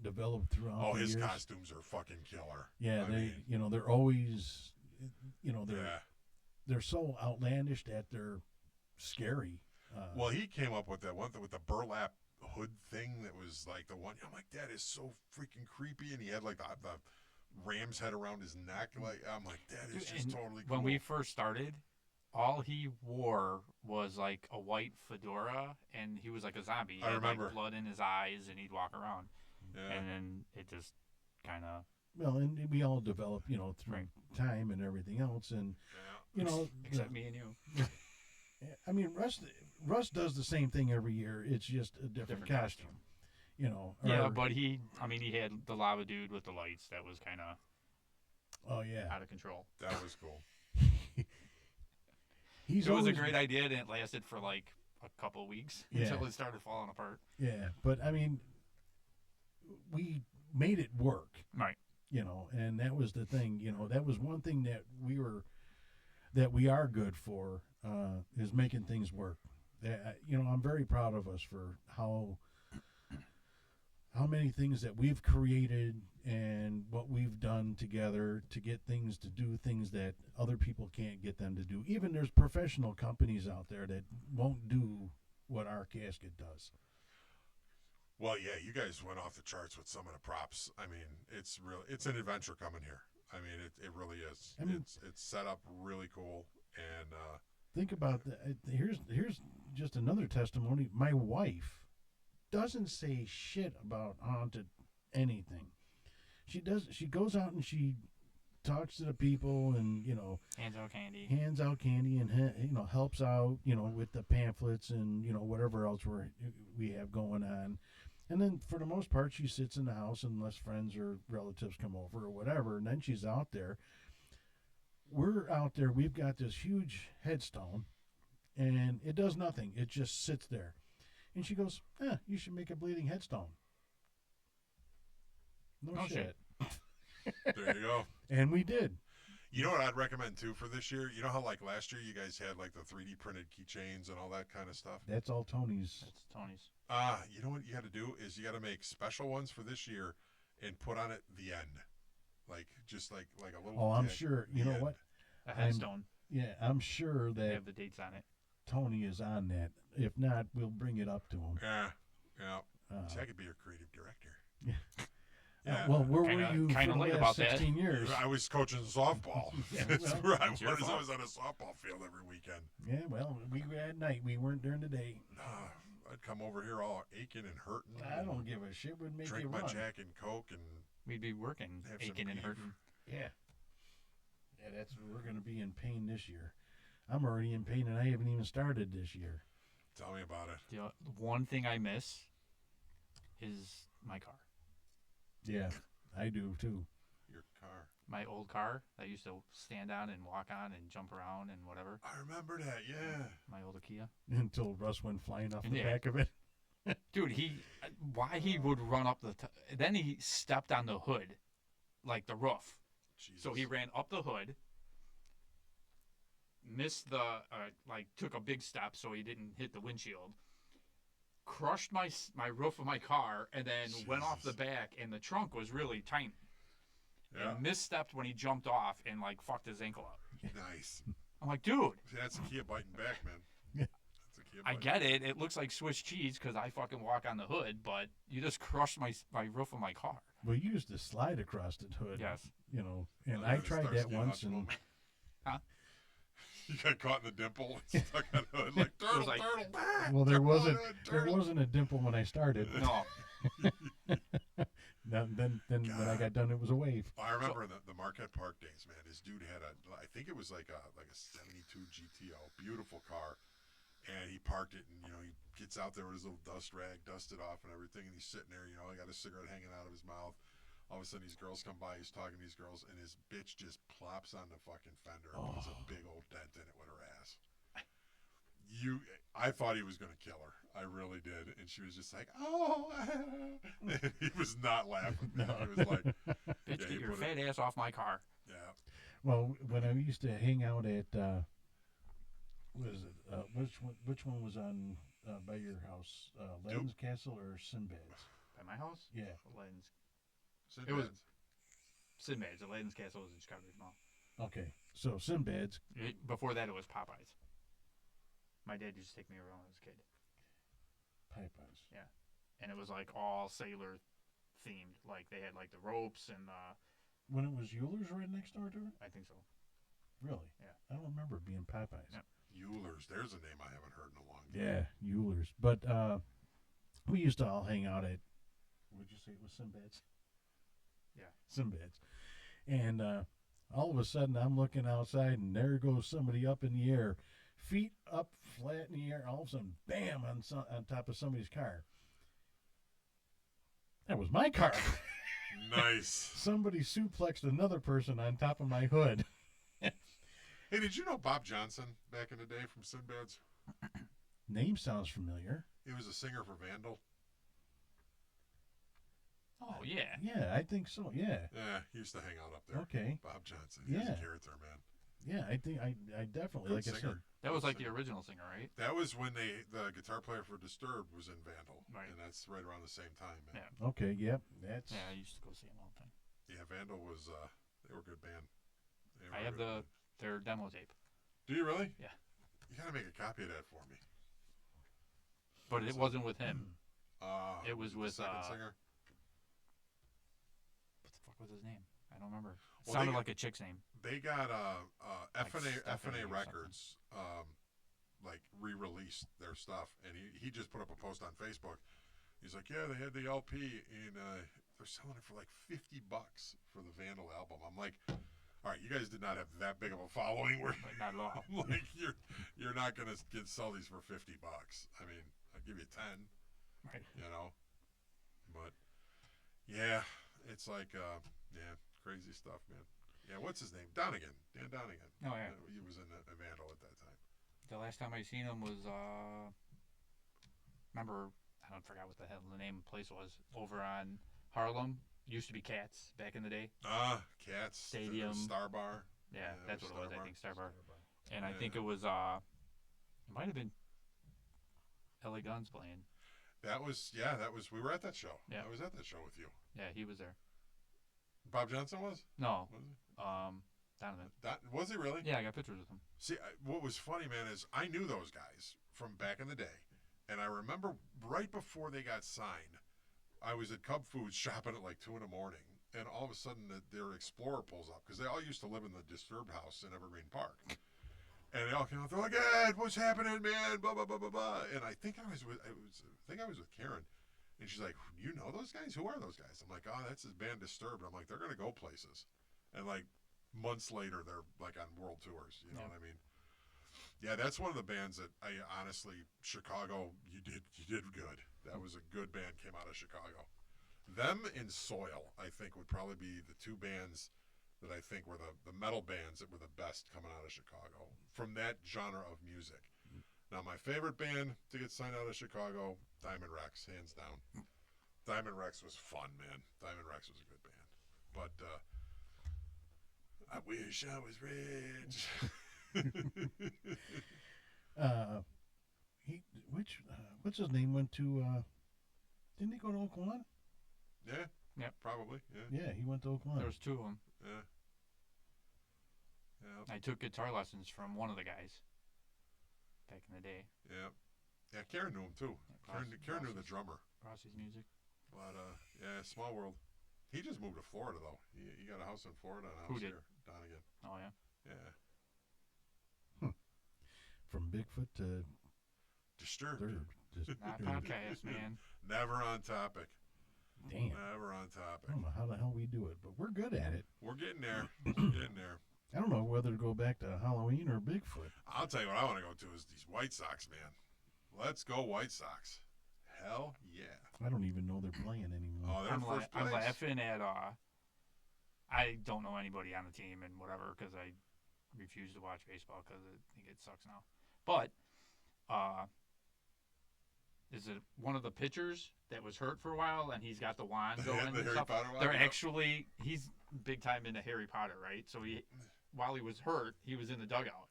developed throughout Oh, the his years. costumes are fucking killer. Yeah, I mean, they're always, they're yeah. they're so outlandish that they're scary. Well, he came up with that one with the burlap hood thing that was like the one. I'm like, that is so freaking creepy, and he had like the ram's head around his neck. Like, I'm like, that is just And totally cool. when we first started, all he wore was like a white fedora, and he was like a zombie. He I had remember. like blood in his eyes, and he'd walk around. Yeah. And then it just kind of, Well, and we all develop, through Right. time and everything else, and Yeah. except me and you. I mean, Russ does the same thing every year. It's just a different costume. Yeah, but he had the lava dude with the lights. That was kind of Oh yeah, out of control. That was cool. he's It was a always- great idea, and it lasted for like a couple of weeks Yeah. until it started falling apart. Yeah, but I mean, we made it work. Right. And that was the thing. That was one thing that we are good for, is making things work. I'm very proud of us for how many things that we've created and what we've done together to get things to do things that other people can't get them to do. Even there's professional companies out there that won't do what our casket does. Well, yeah, you guys went off the charts with some of the props. I mean, it's an adventure coming here. I mean, it really is. I mean, it's set up really cool, and think about that. Here's just another testimony. My wife doesn't say shit about haunted anything. She goes out and she talks to the people, and Hands out candy. and helps out, with the pamphlets and whatever else we have going on. And then for the most part, she sits in the house unless friends or relatives come over or whatever. And then she's out there. We're out there. We've got this huge headstone, and it does nothing. It just sits there. And she goes, you should make a bleeding headstone. No shit. there you go. And we did. You know what I'd recommend too for this year? You know how like last year you guys had like the 3D printed keychains and all that kind of stuff? That's all Tony's. That's Tony's. You know what you got to do is you got to make special ones for this year and put on it the end. Like just like a little. Oh, I'm sure. You know end. what? A headstone. I'm sure They that have the dates on it. Tony is on that. If not, we'll bring it up to him. Yeah. See, I could be your creative director. Yeah. Yeah. Well, where were you for kinda the late last about that. 16 years? I was coaching softball. Yeah, That's well, where I it's your was. I fault. was on a softball field every weekend. Yeah, well, we were at night. We weren't during the day. I'd come over here all aching and hurting. I don't give a shit. Would make Drink you my run. Jack and Coke and We'd be working, Have some aching and beef. hurting. Yeah. Yeah, we're going to be in pain this year. I'm already in pain, and I haven't even started this year. tell me about it. The one thing I miss is my car. Yeah, I do too. Your car. My old car that I used to stand on and walk on and jump around and whatever. I remember that. Yeah. My old Kia. Until Russ went flying off the Yeah. back of it. Dude, why he would run up then he stepped on the hood, like the roof. Jesus. So he ran up the hood, missed took a big step so he didn't hit the windshield, crushed my roof of my car, and then went off the Jesus. back, and the trunk was really tiny. Yeah. And misstepped when he jumped off and fucked his ankle up. Nice. I'm like, dude, See, that's a Kia biting back, man. Yeah. That's a Kia I biting. get it. It looks like Swiss cheese because I fucking walk on the hood, but you just crushed my roof of my car. We used to slide across the hood. Yes. And Oh, I yeah, tried Starsky that once, Hutch and moment. Huh? You got caught in the dimple, stuck on the hood, like turtle, like- turtle. well, there Come wasn't on, there turtle. wasn't a dimple when I started. No. Then when I got done, it was a wave. I remember the Marquette Park days, man. This dude had I think it was like a 72 GTO, beautiful car, and he parked it, and he gets out there with his little dust rag, dusted off and everything, and he's sitting there, he got a cigarette hanging out of his mouth. All of a sudden, these girls come by. He's talking to these girls, and his bitch just plops on the fucking fender and puts a big old dent in it with her ass. I thought he was gonna kill her. I really did, and she was just like, "Oh," and he was not laughing. Man. No. He was like, Bitch, Yeah, get you your put fat ass off my car. "Yeah, Well, when I used to hang out at which one was on by your house, Len's Castle or Sinbad's? By my house? Yeah. Aladdin's. Sinbad's. It was Sinbad's. Aladdin's Castle was in Chicago's Mall. Okay, so Sinbad's. Before that, it was Popeyes. My dad used to take me around when I was a kid. Popeyes. And it was all sailor themed. Like they had the ropes and When it was Euler's right next door to it? I think so. Really? Yeah. I don't remember it being Popeyes. Yeah. Euler's. There's a name I haven't heard in a long time." Yeah, Euler's. But we used to all hang out at, would you say it was Sinbad's? Yeah. Sinbad's. And all of a sudden I'm looking outside and there goes somebody up in the air, feet up flat in the air, all of a sudden, bam, on top of somebody's car. That was my car. Nice. Somebody suplexed another person on top of my hood. Hey, did you know Bob Johnson back in the day from Sinbad's? Name sounds familiar. He was a singer for Vandal. Oh yeah. Yeah, I think so. Yeah. Yeah, he used to hang out up there. Okay. Bob Johnson. He was Yeah. a character, man. Yeah, I think I definitely, Good like I said, singer. That was Good like the singer. original singer, right? That was when the guitar player for Disturbed was in Vandal, Right. and that's right around the same time. Man. Yeah. okay, yep, that's Yeah, I used to go see them all the time. Yeah, Vandal was they were a good band. They were I a have good band. their demo tape, Do you really? Yeah. You gotta make a copy of that for me. but it wasn't with him. It was the with second singer. what the fuck was his name? I don't remember. It Well, sounded they- like a chick's name. They got Like FNA Stephanie or Records like re-released their stuff, and he just put up a post on Facebook. He's like, yeah, they had the LP, and they're selling it for like $50 for the Vandal album. I'm like, all right, you guys did not have that big of a following where But not at all. like you're not gonna sell these for $50. I mean, I'll give you 10, Right. you know, but yeah, it's like yeah, crazy stuff, man. Yeah, what's his name? Donegan, Dan Donegan. Oh yeah. He was in a Vandal at that time. The last time I seen him was remember, I don't forgot what the hell the name of the place was, over on Harlem. Used to be Cats back in the day. Cats Stadium. Star Bar. Yeah, Yeah, that's it was what it was. Star I Bar. think Star Bar. And I Yeah. think it was it might have been LA Guns playing. That was we were at that show. Yeah. I was at that show with you. Yeah, he was there. Bob Johnson was? No, Was he? Donovan. Was he really? Yeah, I got pictures with him. See, what was funny, man, is I knew those guys from back in the day, and I remember right before they got signed, I was at Cub Foods shopping at like 2 in the morning, and all of a sudden their Explorer pulls up because they all used to live in the Disturbed house in Evergreen Park, and they all came out. They're like, "Ed, what's happening, man?" Blah blah blah blah blah. And I think I was with Karen, and she's like, "You know those guys? Who are those guys?" I'm like, "Oh, that's his band Disturbed." I'm like, "They're gonna go places," and like months later, they're like on world tours. You know Yeah. what I mean? Yeah, that's one of the bands that I honestly, Chicago, you did good. That was a good band, came out of Chicago. Them and Soil, I think, would probably be the two bands that I think were the metal bands that were the best coming out of Chicago from that genre of music. Now, my favorite band to get signed out of Chicago, Diamond Rex, hands down. Diamond Rex was fun, man. Diamond Rex was a good band. But I wish I was rich. What's his name went to? Didn't he go to Oklahoma? Yeah. Yep. Probably. Yeah. Yeah, he went to Oklahoma. There was two of them. Yeah. Yeah. I took guitar lessons from one of the guys back in the day. Yeah. Yeah. Karen knew him too. Karen knew the drummer. Rossi's music. But yeah, small world. He just moved to Florida though. He got a house in Florida and a Who house did? here. Donegan. Oh yeah. Yeah. From Bigfoot to Disturbed. Not podcast, man. Never on topic. Damn. Never on I topic. don't know how the hell we do it, but we're good at it. We're getting there. We're getting there. I don't know whether to go back to Halloween or Bigfoot. I'll tell you what I want to go to is these White Sox, man. Let's go White Sox. Hell yeah. I don't even know they're playing anymore. Oh, they're in first place. I'm laughing at I don't know anybody on the team and whatever because I refuse to watch baseball because I think it sucks now. But is it one of the pitchers that was hurt for a while and he's got the wand going The and Harry stuff? Potter wand, They're yep. actually he's big time into Harry Potter, right? So while he was hurt, he was in the dugout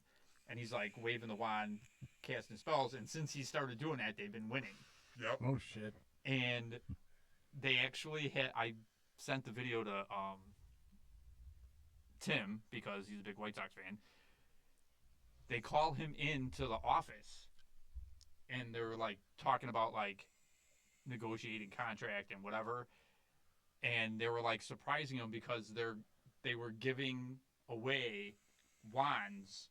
and he's like waving the wand, casting spells. And since he started doing that, they've been winning. Yep. Oh shit! And they actually had I sent the video to Tim because he's a big White Sox fan. They call him into the office and they're like talking about like negotiating contract and whatever, and they were like surprising him because they were giving away wands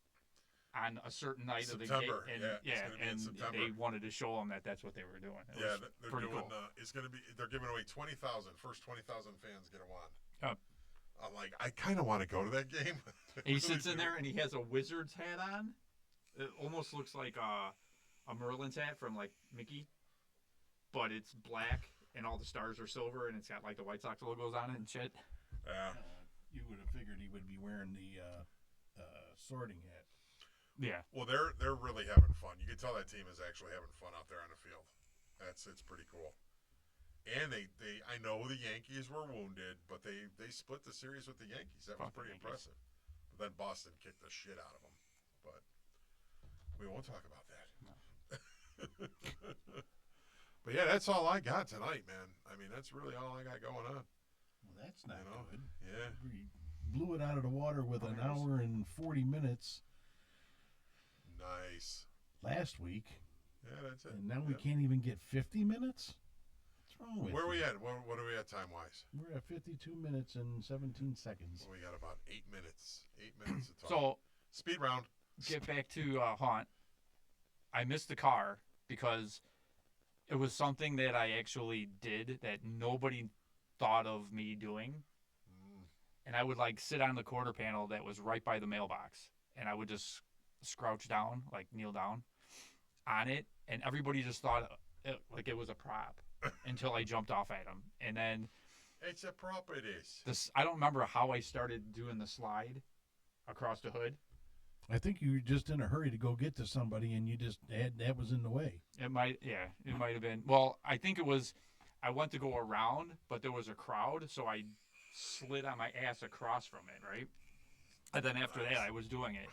on a certain night of the game, September, and yeah, it's gonna be in and September. they wanted to show him that that's what they were doing. It Yeah, was they're pretty doing. cool. It's gonna be. They're giving away 20,000. First 20,000 fans get a wand. Yep. I'm like, I kind of want to go to that game. I He really sits in do. there and he has a wizard's hat on. It almost looks like a Merlin's hat from like Mickey, but it's black and all the stars are silver and it's got like the White Sox logos on it and shit. Yeah. You would have figured he would be wearing the sorting hat. Yeah, Well, they're really having fun. You can tell that team is actually having fun out there on the field. It's pretty cool. And they I know the Yankees were wounded, but they split the series with the Yankees. That was Fuck the pretty Yankees. impressive. But Then Boston kicked the shit out of them. But we won't talk about that. No. But yeah, that's all I got tonight, man. I mean, that's really all I got going on. Well, that's not good. Yeah. We blew it out of the water with an hour and 40 minutes Nice. last week. Yeah, that's it. And now we can't even get 50 minutes? What's wrong with Where are we you? at? What are we at time-wise? We're at 52 minutes and 17 seconds. Well, we got about 8 minutes. 8 minutes to talk. So, Speed round. get back to Haunt. I missed the car because it was something that I actually did that nobody thought of me doing. And I would like sit on the quarter panel that was right by the mailbox, and I would just scrouch down, like kneel down on it, and everybody just thought it was a prop until I jumped off at them. And then It's a prop, it is. I don't remember how I started doing the slide across the hood. I think you were just in a hurry to go get to somebody, and you just that was in the way. It might have been. Well, I think it was. I went to go around, but there was a crowd, so I slid on my ass across from it, right? And then after that, I was doing it.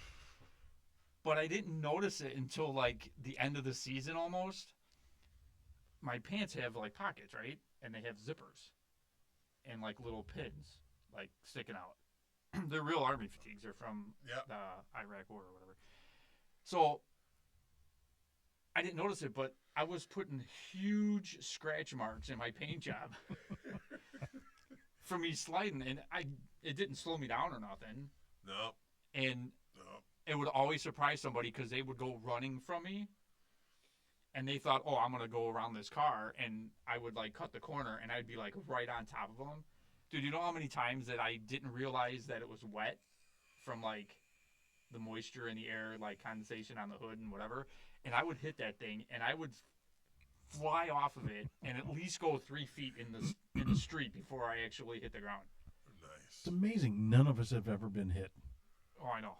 But I didn't notice it until like the end of the season almost. My pants have like pockets, right? And they have zippers and like little pins like sticking out. They're real army fatigues. They're from the Iraq War or whatever. So I didn't notice it, but I was putting huge scratch marks in my paint job from me sliding, and it didn't slow me down or nothing. No. And No. it would always surprise somebody because they would go running from me, and they thought, oh, I'm gonna go around this car, and I would like cut the corner, and I'd be like right on top of them. Dude, you know how many times that I didn't realize that it was wet from like the moisture in the air, like condensation on the hood and whatever, and I would hit that thing, and I would fly off of it and at least go 3 feet in the street before I actually hit the ground. Nice. It's amazing. None of us have ever been hit. Oh, I know.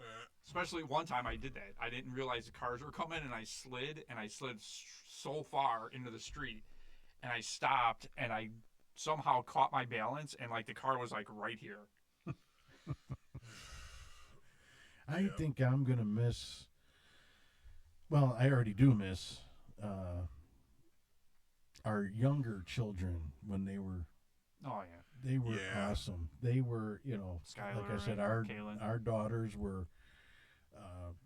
Especially one time I did that. I didn't realize the cars were coming, and I slid so far into the street, and I stopped, and I somehow caught my balance, and like the car was like right here. I think I'm going to miss, well, I already do miss our younger children when they were Oh, yeah. They were Yeah. awesome. They were, Skylar like I said, and Kaylin. our daughters were,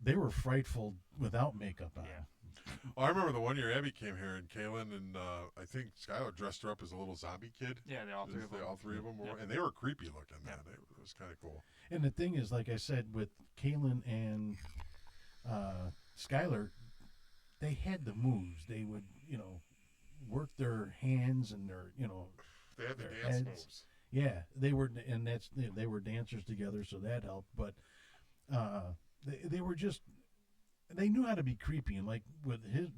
they were frightful without makeup on. Yeah. Oh, I remember the one year Abby came here, and Kaylin and I think Skylar dressed her up as a little zombie kid. Yeah, all three of them. All three of them were, Yep. and they were creepy looking, man. Yep. It was kind of cool. And the thing is, like I said, with Kaylin and Skylar, they had the moves. They would, work their hands and their, They had the their dance heads. moves. Yeah, they were, and they were dancers together, so that helped. But they were just, they knew how to be creepy, and like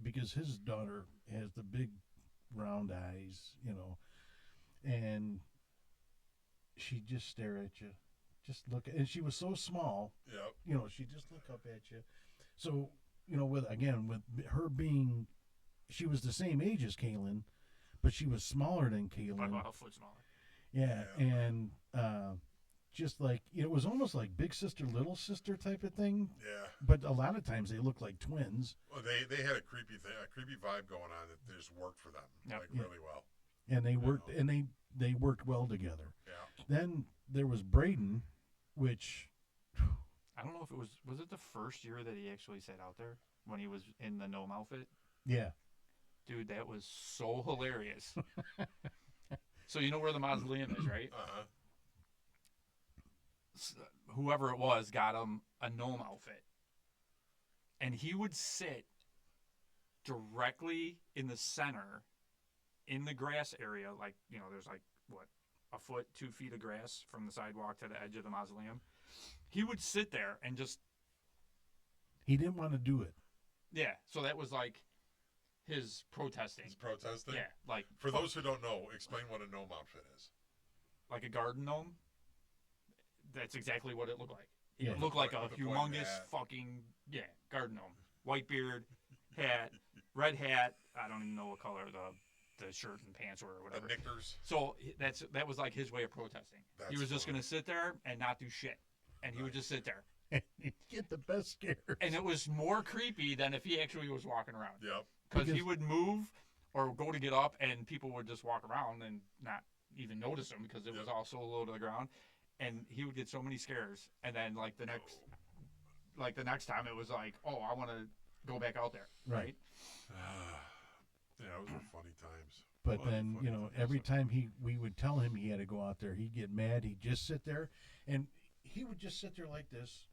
because his daughter has the big round eyes, and she just stare at you, just look, and she was so small, Yep. she just look up at you. So with her being, she was the same age as Kaylin, but she was smaller than Kaylin. About a foot smaller. Yeah, Yeah. and just like it was almost like big sister, little sister type of thing. Yeah. But a lot of times they look like twins, Well, they had a creepy vibe going on that just worked for them, Yep. like Yeah. really well. and they worked they worked well together. Yeah. Then there was Braden, which I don't know if it was it the first year that he actually sat out there when he was in the gnome outfit? yeah, Dude, that was so hilarious. So you know where the mausoleum is, right? Uh-huh. Whoever it was got him a gnome outfit. And he would sit directly in the center in the grass area, like, there's like, what, a foot, 2 feet of grass from the sidewalk to the edge of the mausoleum. He would sit there and just, he didn't want to do it. yeah, so that was like his protesting. He's protesting. Yeah, like, For those who don't know, explain what a gnome outfit is. like a garden gnome. That's exactly what it looked like. Yeah. It looked like a With a pointed humongous hat. fucking, garden gnome. White beard, hat, red hat. I don't even know what color the shirt and pants were or The whatever. knickers. So that was like his way of protesting. He That's was just funny. going to sit there and not do shit. And he would just sit there. You get the best scares. And it was more creepy than if he actually was walking around. Yep. Because he would move or go to get up, and people would just walk around and not even notice him because it was all so low to the ground. And he would get so many scares. And then like the next time it was like, oh, I want to go back out there. Right? Yeah, those were funny times. But then, you know, every time we would tell him he had to go out there, he'd get mad. He'd just sit there, and he would just sit there like this,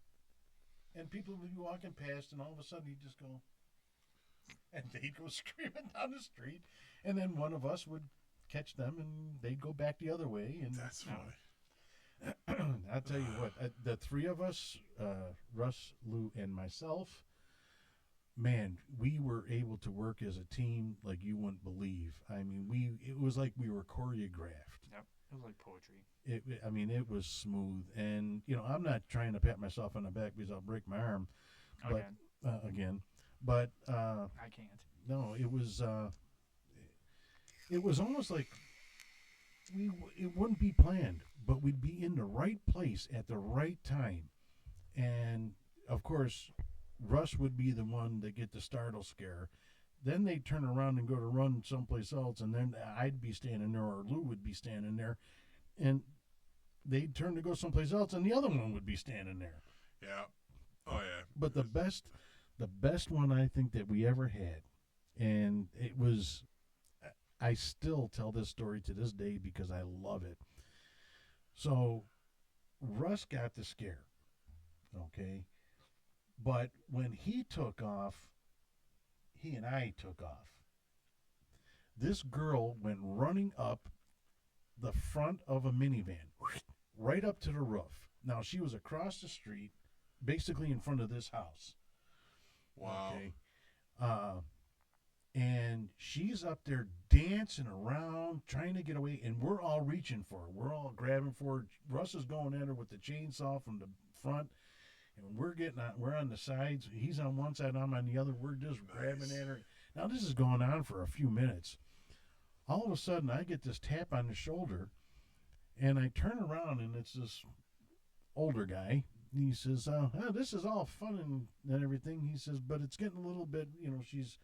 and people would be walking past, and all of a sudden he'd just go, and they'd go screaming down the street, and then one of us would catch them, and they'd go back the other way. And that's funny. I'll tell you what, the three of us, Russ, Lou, and myself, man, we were able to work as a team like you wouldn't believe. I mean, it was like we were choreographed. Yep, it was like poetry. It was smooth. And, you know, I'm not trying to pat myself on the back because I'll break my arm. But, again. But, I can't. No, it was almost like it wouldn't be planned, but we'd be in the right place at the right time. And, of course, Russ would be the one that get the startle scare. Then they'd turn around and go to run someplace else, and then I'd be standing there, or Lou would be standing there, and they'd turn to go someplace else, and the other one would be standing there. Yeah. Oh yeah. But the best one I think that we ever had, and it was, I still tell this story to this day because I love it. So Russ got the scare, okay? But when he took off, he and I took off. This girl went running up the front of a minivan, right up to the roof. Now, she was across the street, basically in front of this house. Wow. Okay. And she's up there dancing around, trying to get away, and we're all reaching for her. We're all grabbing for her. Russ is going at her with the chainsaw from the front. And we're on the sides. He's on one side, I'm on the other. We're just grabbing at her. Now, this is going on for a few minutes. All of a sudden, I get this tap on the shoulder, and I turn around, and it's this older guy. He says, this is all fun and everything. He says, but it's getting a little bit, you know, she's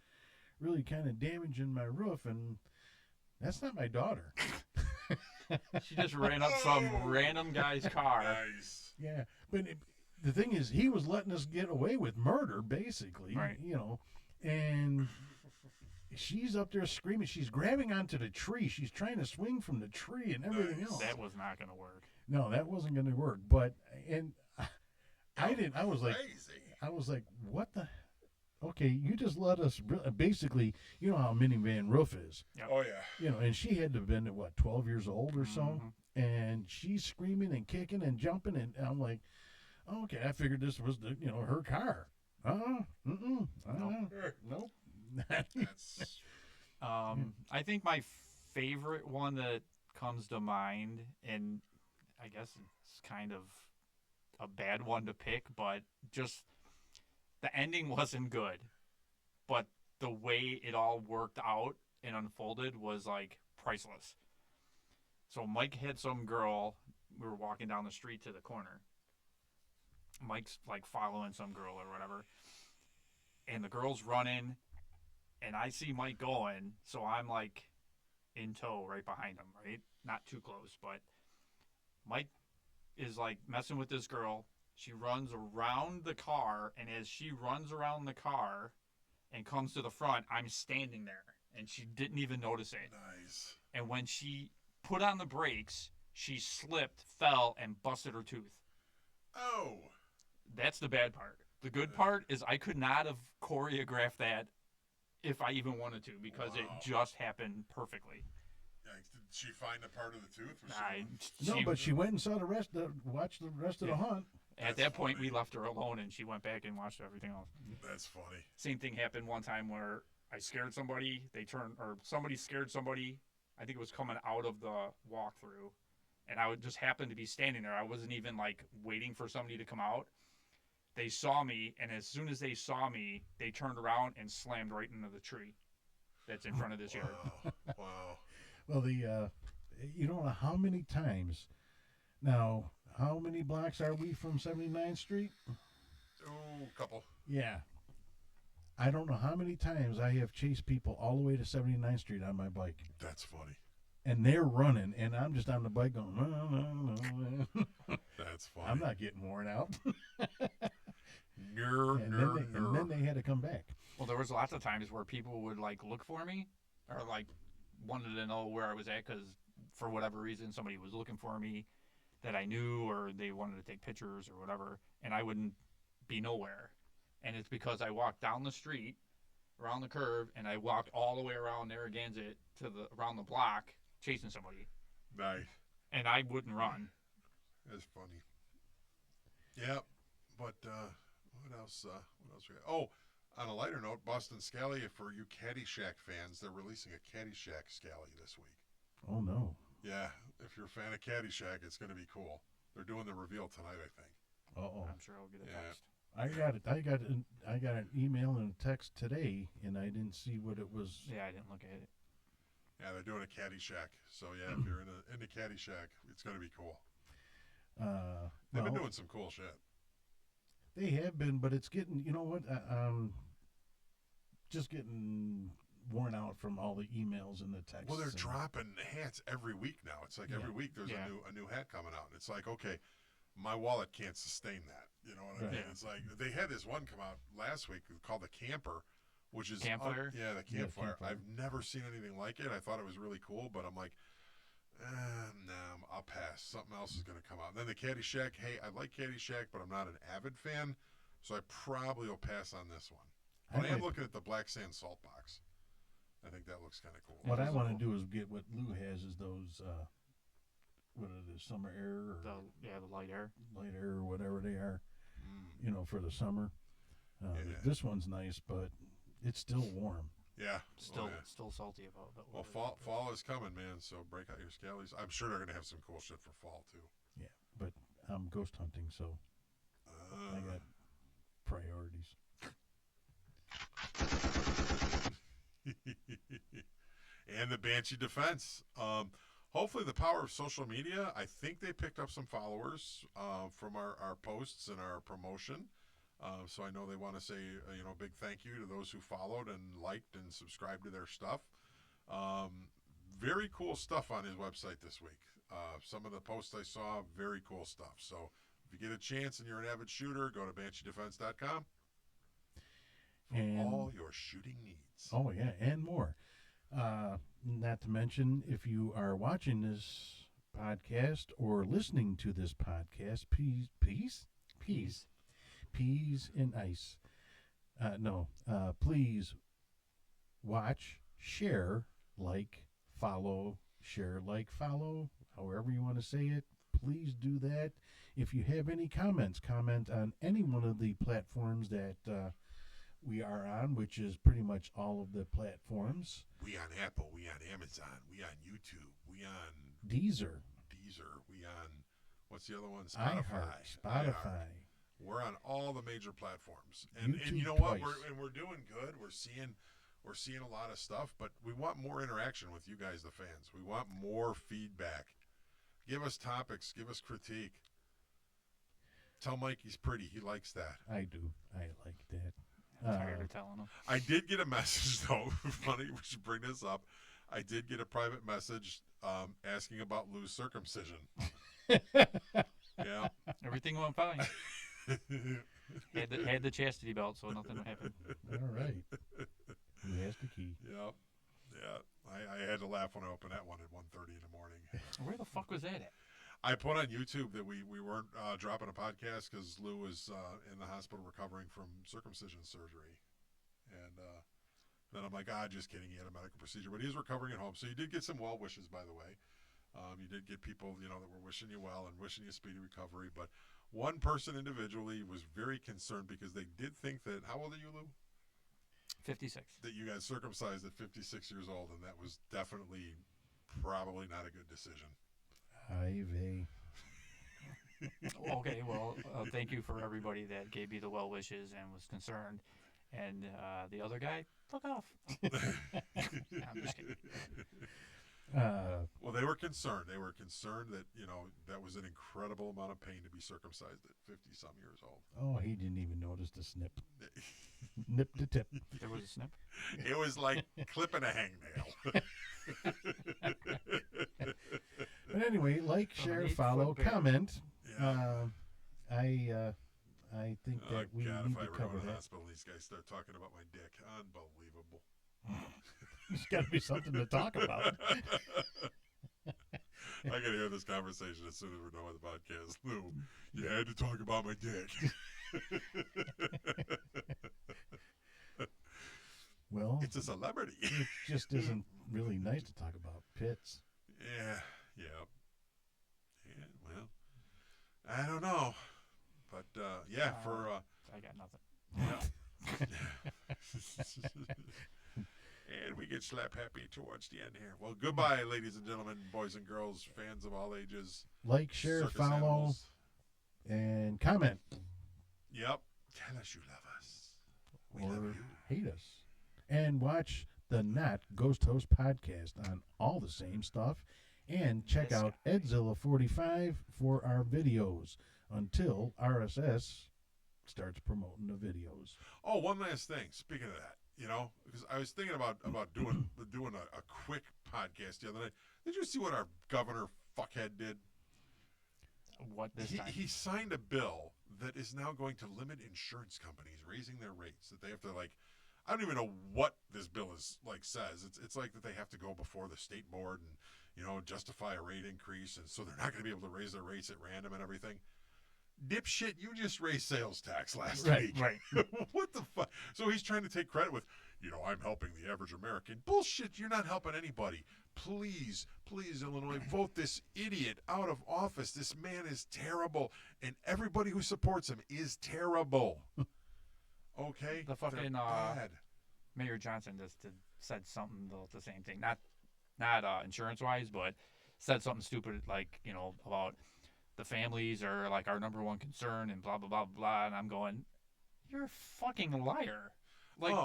really kind of damaging my roof, and that's not my daughter. She just ran up some random guy's car. Nice. Yeah, but the thing is, he was letting us get away with murder, basically, right. You know, and she's up there screaming. She's grabbing onto the tree. She's trying to swing from the tree and everything else. That was not going to work. No, that wasn't going to work. But, and I was like, what the? Okay, you just let us, basically, you know how a minivan roof is. Yep. Oh, yeah. You know, and she had to have been, 12 years old or so? And she's screaming and kicking and jumping, and I'm like, okay, I figured this was her car. Nope. That's I think my favorite one that comes to mind, and I guess it's kind of a bad one to pick, but just the ending wasn't good. But the way it all worked out and unfolded was like priceless. So Mike had some girl. We were walking down the street to the corner. Mike's like following some girl or whatever, and the girl's running, and I see Mike going, so I'm like in tow right behind him, right? Not too close, but Mike is like messing with this girl. She runs around the car, and as she runs around the car and comes to the front, I'm standing there, and she didn't even notice it. nice. And when she put on the brakes, she slipped, fell, and busted her tooth. Oh. That's the bad part. The good part is I could not have choreographed that if I even wanted to, because it just happened perfectly. Did she find a part of the tooth? But she went and saw watched the rest of the hunt. At that point, we left her alone, and she went back and watched everything else. That's funny. Same thing happened one time where I scared somebody. Somebody scared somebody. I think it was coming out of the walkthrough, and I would just happen to be standing there. I wasn't even like waiting for somebody to come out. They saw me, and as soon as they saw me, they turned around and slammed right into the tree that's in front of this yard. Wow. Well, you don't know how many times. Now, how many blocks are we from 79th Street? Oh, couple. Yeah. I don't know how many times I have chased people all the way to 79th Street on my bike. That's funny. And they're running, and I'm just on the bike going, "No." That's funny. I'm not getting worn out. And then they had to come back. Well, there was lots of times where people would like look for me, or like wanted to know where I was at because for whatever reason somebody was looking for me that I knew, or they wanted to take pictures or whatever, and I wouldn't be nowhere. And it's because I walked down the street, around the curve, and I walked all the way around Narragansett to around the block chasing somebody. Nice. And I wouldn't run. That's funny. Yeah, but what else? What else we got? Oh, on a lighter note, Boston Scally, for you Caddyshack fans, they're releasing a Caddyshack Scally this week. Oh, no. Yeah, if you're a fan of Caddyshack, it's going to be cool. They're doing the reveal tonight, I think. Uh-oh. I'm sure I'll get a text. I got an email and a text today, and I didn't see what it was. Yeah, I didn't look at it. Yeah, they're doing a Caddyshack. So yeah, if you're into Caddyshack, it's going to be cool. They've been doing some cool shit. They have been, but it's getting, you know what? Just getting worn out from all the emails and the texts. Well, they're dropping hats every week now. It's like every week there's Yeah. a new hat coming out. It's like, okay, my wallet can't sustain that. You know what I mean? Yeah. It's like they had this one come out last week called the Camper, which is Campfire? yeah, the Campfire. Campfire. I've never seen anything like it. I thought it was really cool, but I'm like, nah, I'll pass. Something else is going to come out. And then the Caddyshack. Hey, I like Caddyshack, but I'm not an avid fan, so I probably will pass on this one. But I am looking at the Black Sand Salt Box. I think that looks kind of cool. What I want to do is get what Lou has is those, what are the summer air or The light air. light air or whatever they are, Mm. you know, for the summer. Yeah. This one's nice, but it's still warm. Yeah. Still, Oh, yeah. still salty about that. Well, fall is coming, man. So break out your scallies. I'm sure they're gonna have some cool shit for fall too. Yeah, but I'm ghost hunting, so I got priorities. And the Banshee Defense. Hopefully, the power of social media. I think they picked up some followers from our posts and our promotion. So I know they want to say, big thank you to those who followed and liked and subscribed to their stuff. Very cool stuff on his website this week. Some of the posts I saw, very cool stuff. So if you get a chance and you're an avid shooter, go to BansheeDefense.com for all your shooting needs. Oh, yeah, and more. Not to mention, if you are watching this podcast or listening to this podcast, peas and ice. Please watch, share, like, follow, share, like, follow, however you want to say it. Please do that. If you have any comments, comment on any one of the platforms that we are on, which is pretty much all of the platforms. We on Apple, we on Amazon, we on YouTube, we on Deezer, we on, what's the other one? iHeart, Spotify. We're on all the major platforms, and you know YouTube what? twice. We're doing good. We're seeing a lot of stuff, but we want more interaction with you guys, the fans. We want more feedback. Give us topics. Give us critique. Tell Mike he's pretty. He likes that. I do. I like that. I'm tired of telling them. I did get a message though. Funny, we should bring this up. I did get a private message asking about Lou's circumcision. Yeah. Everything went fine. had the chastity belt, so nothing happened. All right. Who has the key? Yeah. I had to laugh when I opened that one at 1:30 in the morning. Where the fuck was that at? I put on YouTube that we weren't dropping a podcast because Lou was in the hospital recovering from circumcision surgery. And then I'm like, just kidding. He had a medical procedure, but he was recovering at home. So you did get some well wishes, by the way. You did get people, that were wishing you well and wishing you a speedy recovery. But one person individually was very concerned because they did think that, how old are you, Lou? 56. That you got circumcised at 56 years old, and that was definitely probably not a good decision. Okay, well, thank you for everybody that gave me the well wishes and was concerned. And the other guy, fuck off. No, I'm just kidding. Well, they were concerned. They were concerned that, that was an incredible amount of pain to be circumcised at 50-some years old. Oh, he didn't even notice the snip. Nip to tip. There was a snip. It was like clipping a hangnail. But anyway, like, share, 8-foot follow, bear. comment. Yeah. I think Oh, that we God, need if I to ever cover go to the that. hospital, these guys start talking about my dick. Unbelievable. There's got to be something to talk about. I can hear this conversation as soon as we're done with the podcast. Lou, you had to talk about my dick. Well, It's a celebrity. it just isn't really nice to talk about pits. Yeah. Well, I don't know, but I got nothing. and we get slap happy towards the end here. Well, goodbye, ladies and gentlemen, boys and girls, fans of all ages. Like, share, circus follow, animals. and comment. Yep. Tell us you love us. We or love you. hate us. And watch the Not Ghost Host podcast on all the same stuff. And check This out Edzilla45 for our videos until RSS starts promoting the videos. Oh, one last thing. Speaking of that, because I was thinking about doing a quick podcast the other night. Did you see what our governor fuckhead did? What this time? He signed a bill that is now going to limit insurance companies raising their rates. That they have to I don't even know what this bill says. It's like that they have to go before the state board and justify a rate increase, and so they're not going to be able to raise their rates at random and everything. Dipshit, you just raised sales tax last week. Right. What the fuck? So he's trying to take credit with, I'm helping the average American. Bullshit, you're not helping anybody. Please, Illinois, vote this idiot out of office. This man is terrible, and everybody who supports him is terrible. Okay? The fucking, They're bad. Mayor Johnson just said something the same thing. Not insurance wise, but said something stupid about the families are like our number one concern and blah blah blah blah. And I'm going, you're a fucking liar.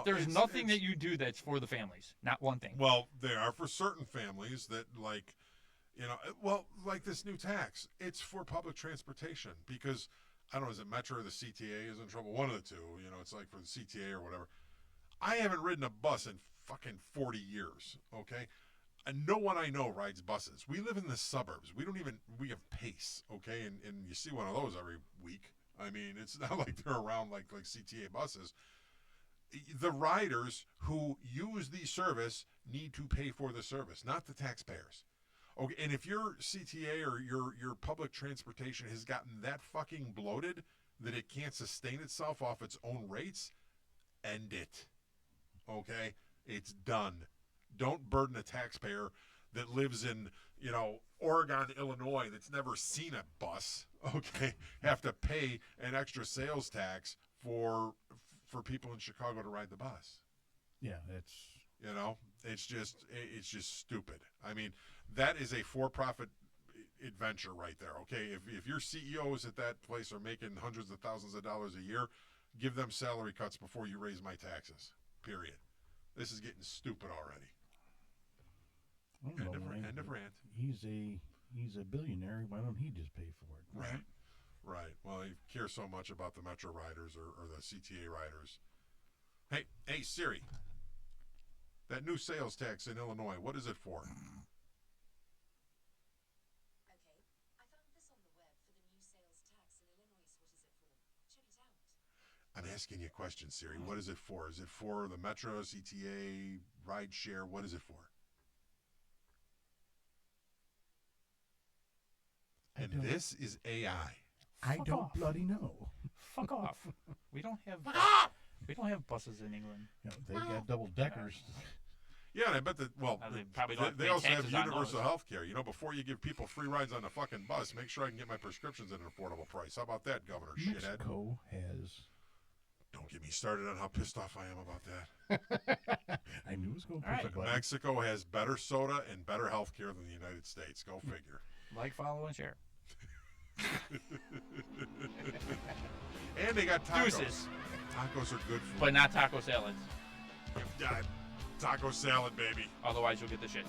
There's nothing that you do that's for the families. Not one thing. Well, they are for certain families that like this new tax. It's for public transportation because I don't know, is it Metro or the CTA is in trouble? One of the two. It's like for the CTA or whatever. I haven't ridden a bus in fucking 40 years. Okay. And no one I know rides buses. We live in the suburbs. We have Pace, okay? And you see one of those every week. I mean, it's not like they're around like CTA buses. The riders who use the service need to pay for the service, not the taxpayers. Okay, and if your CTA or your public transportation has gotten that fucking bloated that it can't sustain itself off its own rates, end it. Okay? It's done. Don't burden a taxpayer that lives in, Oregon, Illinois, that's never seen a bus, okay, have to pay an extra sales tax for people in Chicago to ride the bus. Yeah, it's... It's just stupid. I mean, that is a for-profit adventure right there, okay? If your CEOs at that place are making hundreds of thousands of dollars a year, give them salary cuts before you raise my taxes, period. This is getting stupid already. End of rant. He's a billionaire. Why don't he just pay for it? Right. Well, he cares so much about the Metro riders or the CTA riders. Hey, Siri. That new sales tax in Illinois, what is it for? Okay, I found this on the web for the new sales tax in Illinois. What is it for? Check it out. I'm asking you a question, Siri. What is it for? Is it for the Metro, CTA, ride share? What is it for? And this is AI. I Fuck don't off. bloody know. Fuck off. We don't have buses in England. They got double deckers. Yeah, and I bet that, They probably don't they pay also have taxes on universal those. health care. Before you give people free rides on a fucking bus, make sure I can get my prescriptions at an affordable price. How about that, Governor Shithead? Mexico has... Don't get me started on how pissed off I am about that. I knew it was going to All push right. a button. Mexico has better soda and better health care than the United States. Go figure. Like, follow, and share. And they got tacos. Deuces. Tacos are good food. But not taco salads. Yeah, taco salad, baby. Otherwise, you'll get the shits.